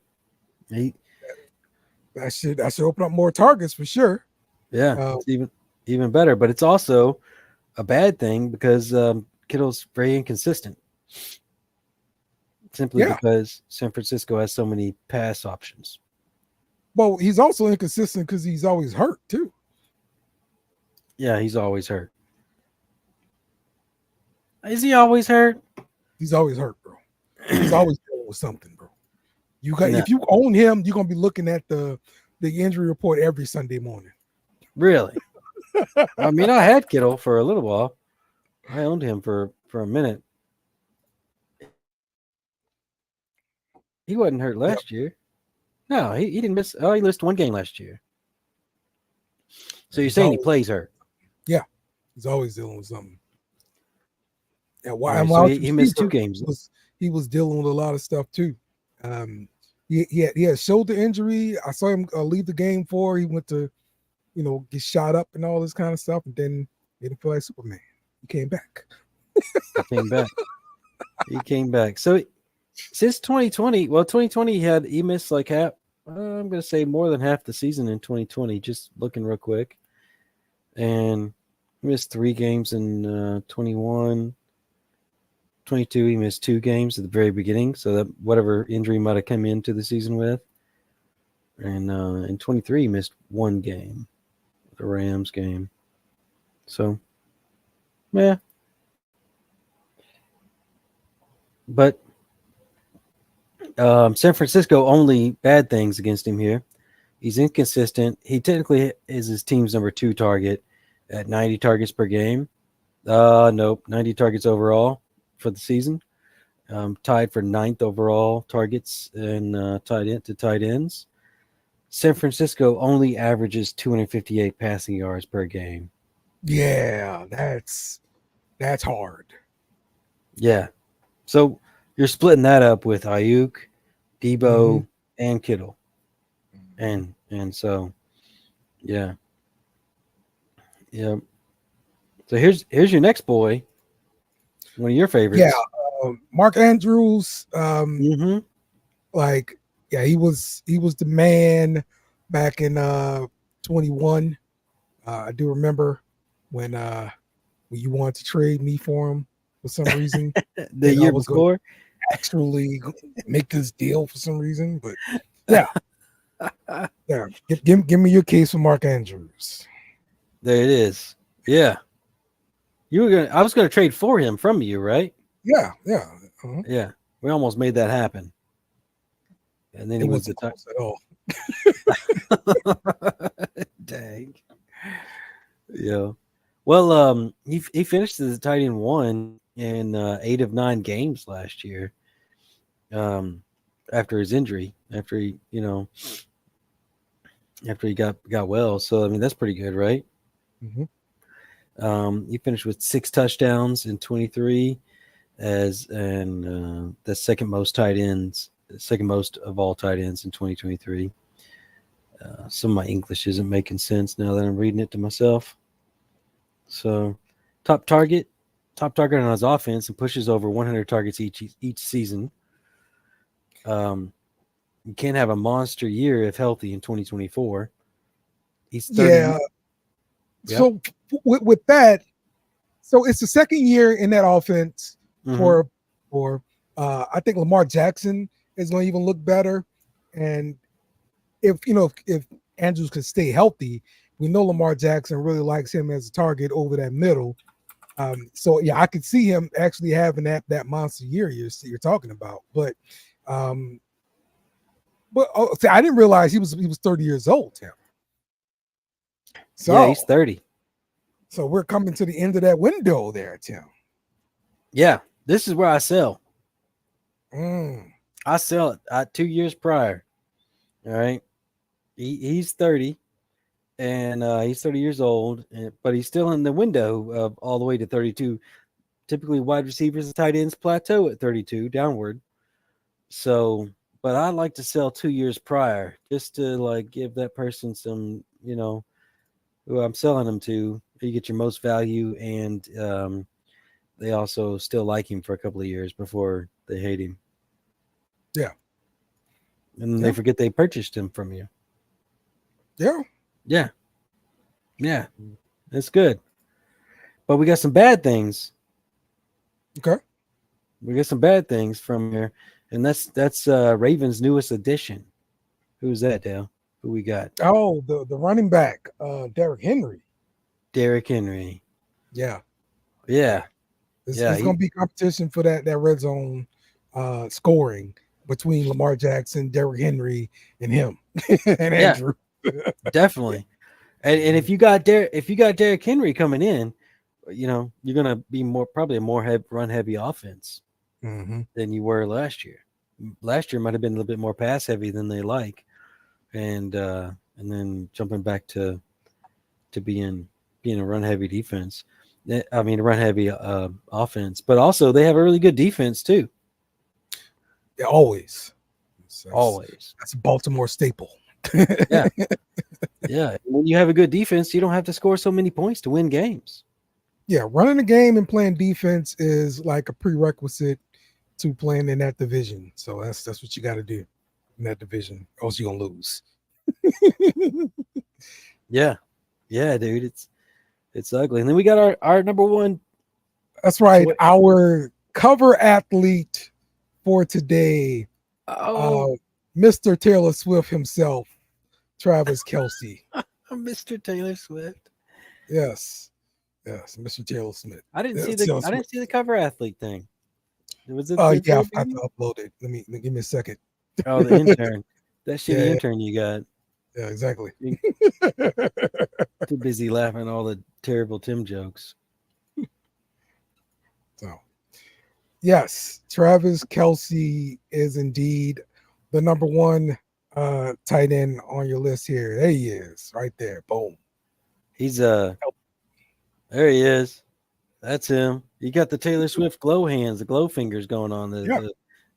should open up more targets for sure. Yeah, it's even better. But it's also a bad thing because Kittle's very inconsistent. Simply because San Francisco has so many pass options. Well, he's also inconsistent because he's always hurt too. Yeah, he's always hurt. Is he always hurt? He's always hurt, bro. He's always dealing with something, bro. If you own him, you're gonna be looking at the injury report every Sunday morning. Really? I mean, I had Kittle for a little while. I owned him for a minute. He wasn't hurt last year. No, he didn't miss. Oh, he missed 1 game last year. So you're saying he plays hurt? Yeah, he's always dealing with something. Yeah, he missed 2 games. He was dealing with a lot of stuff too. He had a shoulder injury. I saw him leave the game he went to, get shot up and all this kind of stuff, and then he didn't feel like Superman. He came back. He came back. So since 2020, 2020 he missed like half. I'm going to say more than half the season in 2020. Just looking real quick, and he missed 3 games in 21. 22, he missed 2 games at the very beginning, so that whatever injury might have come into the season with. And in 23, he missed 1 game, the Rams game. So, yeah. But San Francisco only bad things against him here. He's inconsistent. He technically is his team's number 2 target at 90 targets per game. Nope, 90 targets overall for the season. Tied for 9th overall targets and tight ends. San Francisco only averages 258 passing yards per game. Yeah, that's hard. Yeah. So you're splitting that up with Ayuk, Debo, Mhm. and Kittle. And so yeah. Yeah. So here's your next boy. One of your Yeah, favorites. Mark Andrews, Mm-hmm. like, yeah, he was the man back in 21. I do remember when you wanted to trade me for him for some reason, The and I year was going to before. actually make this deal for some reason. But yeah, yeah, give me your case for Mark Andrews. There it is. Yeah. I was gonna trade for him from you, right? Yeah, yeah. Yeah. We almost made that happen. And then It he was the wasn't close at all. Dang. Yeah. Well, he finished as a tight end one in 8 of 9 games last year. After his injury, after he got well. So I mean that's pretty good, right? Mhm. He finished with 6 touchdowns in 23 and the second most of all tight ends in 2023. Some of my English isn't making sense now that I'm reading it to myself. So, top target on his offense and pushes over 100 targets each season. You can't have a monster year if healthy in 2024. He's 30. Yeah. Yep. So with that, so it's the second year in that offense Mm-hmm. for I think Lamar Jackson is going to even look better, and if Andrews could stay healthy, we know Lamar Jackson really likes him as a target over that middle. So yeah, I could see him actually having that monster year you're talking about. But see, I didn't realize he was 30 years old, Tim. Yeah, he's So 30. so we're coming to the end of that window there, Tim. Yeah, this is where I sell. Mm. I sell it 2 years prior. All right. He's 30 and he's 30 years old, but he's still in the window of all the way to 32. Typically, wide receivers and tight ends plateau at 32 downward. So, but I like to sell 2 years prior just to like give that person some, who I'm selling them to. You get your most value, and they also still like him for a couple of years before they hate him. Yeah. And then Yeah. they forget they purchased him from you. Yeah. Yeah. Yeah. That's good. But we got some bad things. Okay. We got some bad things from here. And that's Ravens' newest addition. Who's that, Dale? Who we got? Oh, the running back, Derrick Henry. Derrick Henry. Yeah. Yeah. It's, Yeah. it's going to be competition for that red zone scoring between Lamar Jackson, Derrick Henry, and him and Andrew. Definitely. And if you got Derrick Henry coming in, you're gonna be probably a more run heavy offense Mm-hmm. than you were last year. Last year might have been a little bit more pass heavy than they like, and then jumping back to being a run heavy defense. I mean, a run heavy offense, but also they have a really good defense too. Yeah, always. Always. That's a Baltimore staple. Yeah. Yeah. When you have a good defense, you don't have to score so many points to win games. Yeah, running the game and playing defense is like a prerequisite to playing in that division. So that's what you got to do in that division, or else you're gonna lose. Yeah. Yeah, dude. It's ugly. And then we got our number one. That's right. Our cover athlete for today, Mr. Taylor Swift himself, Travis Kelce. Mr. Taylor Swift. Yes, Mr. Taylor Smith. I didn't see the cover athlete thing. Was it? Yeah, I have to upload it. Give me a second. Oh, the intern. That shitty intern you got. Yeah, exactly. Too busy laughing at all the terrible Tim jokes. So, yes, Travis Kelce is indeed the number one tight end on your list here. There he is, right there. Boom. He's there he is. That's him. You got the Taylor Swift glow hands, the glow fingers going on, the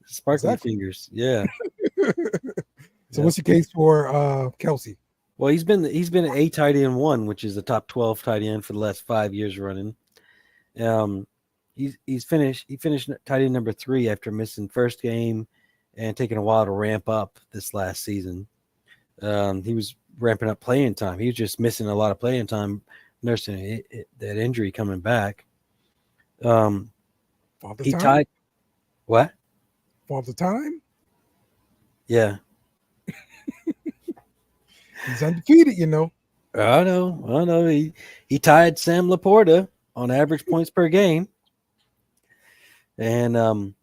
sparkly fingers. Yeah. So what's your case for Kelce? Well, he's been a tight end one, which is the top 12 tight end for the last 5 years running. He finished tight end number 3 after missing first game and taking a while to ramp up this last season. He was ramping up playing time. He was just missing a lot of playing time, nursing that injury coming back. He tied what? Father time? Yeah. He's undefeated, you know. I know. He tied Sam Laporta on average points per game. And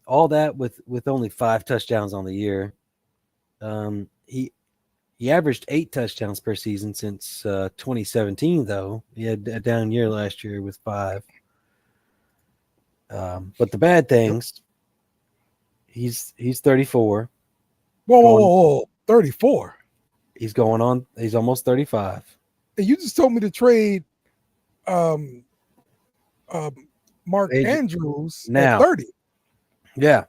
all that with only 5 touchdowns on the year. He averaged 8 touchdowns per season since 2017, though. He had a down year last year with 5. But the bad things, he's 34. Whoa, 34. He's almost 35. And you just told me to trade Mark Andrews now. at 30. Yeah.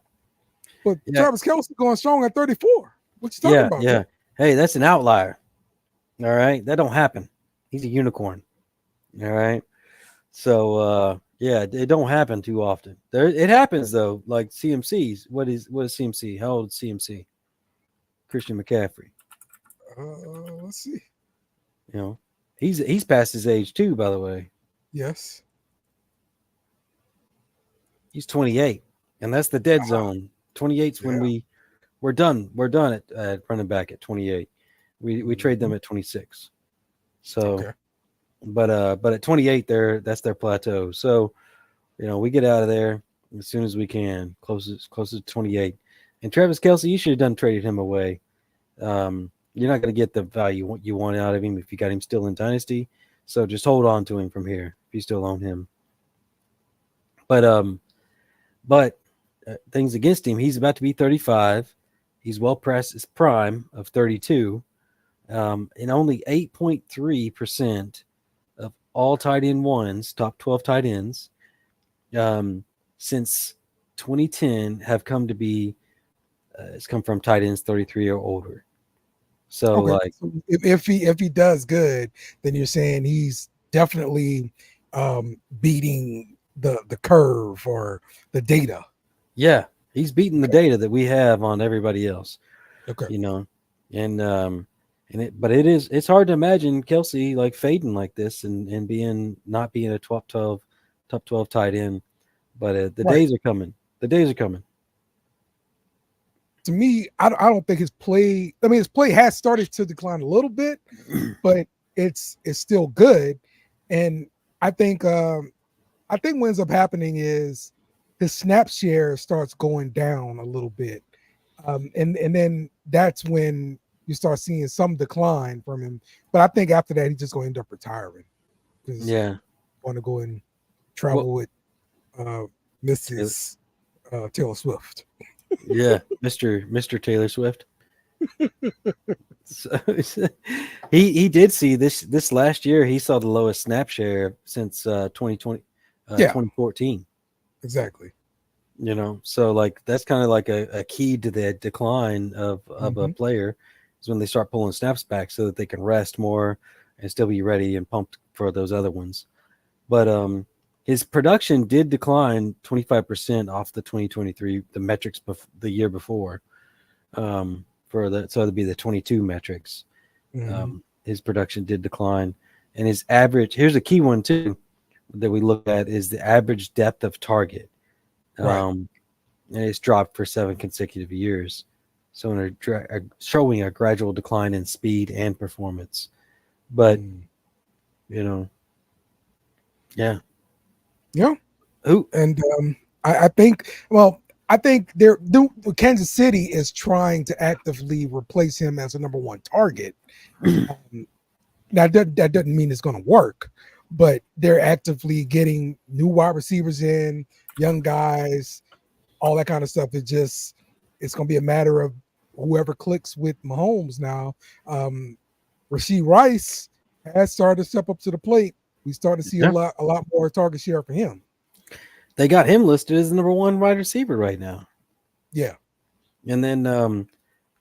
But Travis Kelce going strong at 34. What you talking about? Yeah. Hey, that's an outlier. All right. That don't happen. He's a unicorn. All right. So it don't happen too often. It happens though, like CMC's. What is CMC? How old is CMC? Christian McCaffrey. Let's see. You know, he's past his age too, by the way. Yes. He's 28, and that's the dead zone. 28's when we're done. We're done at running back at 28. We trade them at 26. So, but at 28, that's their plateau. So, you know, we get out of there as soon as we can, closest to 28. And Travis Kelce, you should have traded him away. You're not going to get the value you want out of him if you got him still in Dynasty. So just hold on to him from here if you still own him. But things against him, he's about to be 35. He's well past his prime of 32. And only 8.3% of all tight end ones, top 12 tight ends, since 2010 have come to be, it's come from tight ends 33 or older. So so if he does good, then you're saying he's definitely beating the curve or the data. Yeah, he's beating the data that we have on everybody else. Okay. You know, it's hard to imagine Kelce like fading like this and not being a top 12 tight end. But the days are coming. The days are coming. To me, I don't think his play. I mean, his play has started to decline a little bit, but it's still good. And I think what ends up happening is his snap share starts going down a little bit, and then that's when you start seeing some decline from him. But I think after that, he's just going to end up retiring. Yeah, want to go and travel with Mrs. Taylor Swift. Yeah, Mr. Taylor Swift. So, he did see this last year. He saw the lowest snap share since 2014. Exactly. You know, so like that's kind of like a key to the decline of a player is when they start pulling snaps back so that they can rest more and still be ready and pumped for those other ones. But his production did decline 25% off the 2023, the metrics the year before. So it'd be the 22 metrics. His production did decline, and his average. Here's a key one too that we look at is the average depth of target. And it's dropped for 7 consecutive years. So showing a gradual decline in speed and performance. But you know, yeah. Who and I think Kansas City is trying to actively replace him as a number 1 target. Now that doesn't mean it's going to work, but they're actively getting new wide receivers in, young guys, all that kind of stuff. It's going to be a matter of whoever clicks with Mahomes now. Rashee Rice has started to step up to the plate. We start to see a lot more target share for him. They got him listed as the number 1 wide receiver right now. Yeah. And then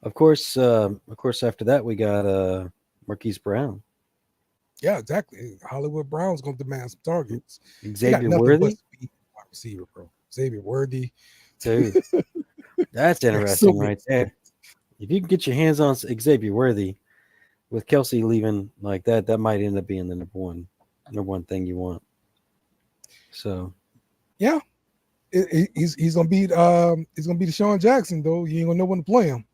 of course after that we got Marquise Brown. Yeah, exactly. Hollywood Brown's gonna demand some targets. Xavier Worthy, wide receiver, bro. Xavier Worthy. Dude, that's interesting right there. If you can get your hands on Xavier Worthy with Kelce leaving like that, that might end up being the number one thing you want. So yeah. He's gonna be Deshaun Jackson though. You ain't gonna know when to play him.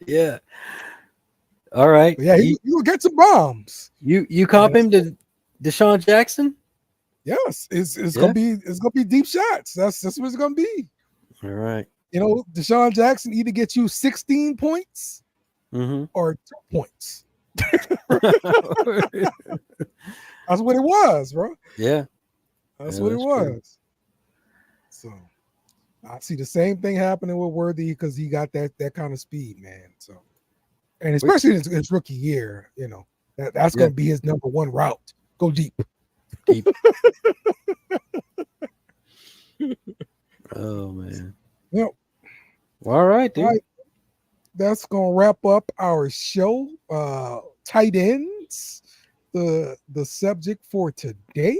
Yeah. All right. But yeah, you'll get some bombs. You comp him to Deshaun Jackson? Yes, it's gonna be deep shots. That's what it's gonna be. All right. Deshaun Jackson either gets you 16 points or 2 points. That's what it was, bro. Yeah. That's what it was. True. So I see the same thing happening with Worthy because he got that kind of speed, man. So, and especially in his rookie year, that's going to be his number 1 route. Go deep. Oh man. Yep. All right, dude. All right. That's going to wrap up our show. Tight ends, the subject for today.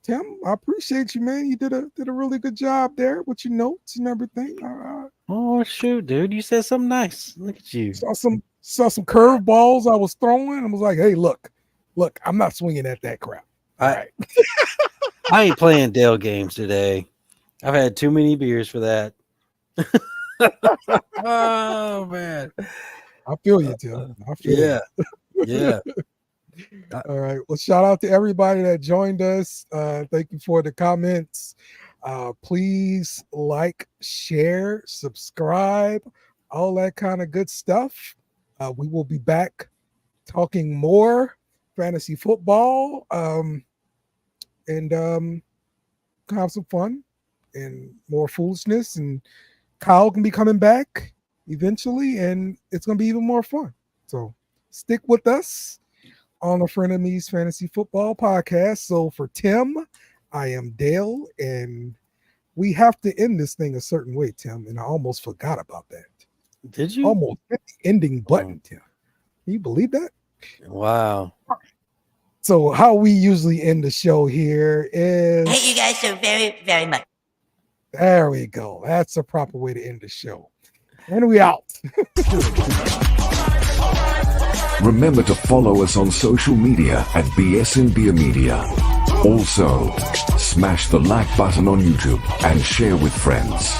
Tim, I appreciate you, man. You did a really good job there with your notes and everything. Oh shoot, dude! You said something nice. Look at you. Saw some curveballs I was throwing. I was like, hey, look, I'm not swinging at that crap. All right. I ain't playing Dale games today. I've had too many beers for that. Oh man, I feel you, Tim. I feel you. Yeah. All right. Well, shout out to everybody that joined us. Thank you for the comments. Please like, share, subscribe, all that kind of good stuff. We will be back talking more fantasy football and have some fun and more foolishness. And Kyle can be coming back eventually, and it's going to be even more fun. So stick with us on the Frenemies Fantasy Football Podcast. So for Tim, I am Dale, and we have to end this thing a certain way, Tim, and I almost forgot about that. Did you? Almost hit the ending button, Tim. Can you believe that? Wow. So how we usually end the show here is... Thank you guys so very, very much. There we go. That's a proper way to end the show. And we out. Remember to follow us on social media at BS and Beer Media. Also, smash the like button on YouTube and share with friends.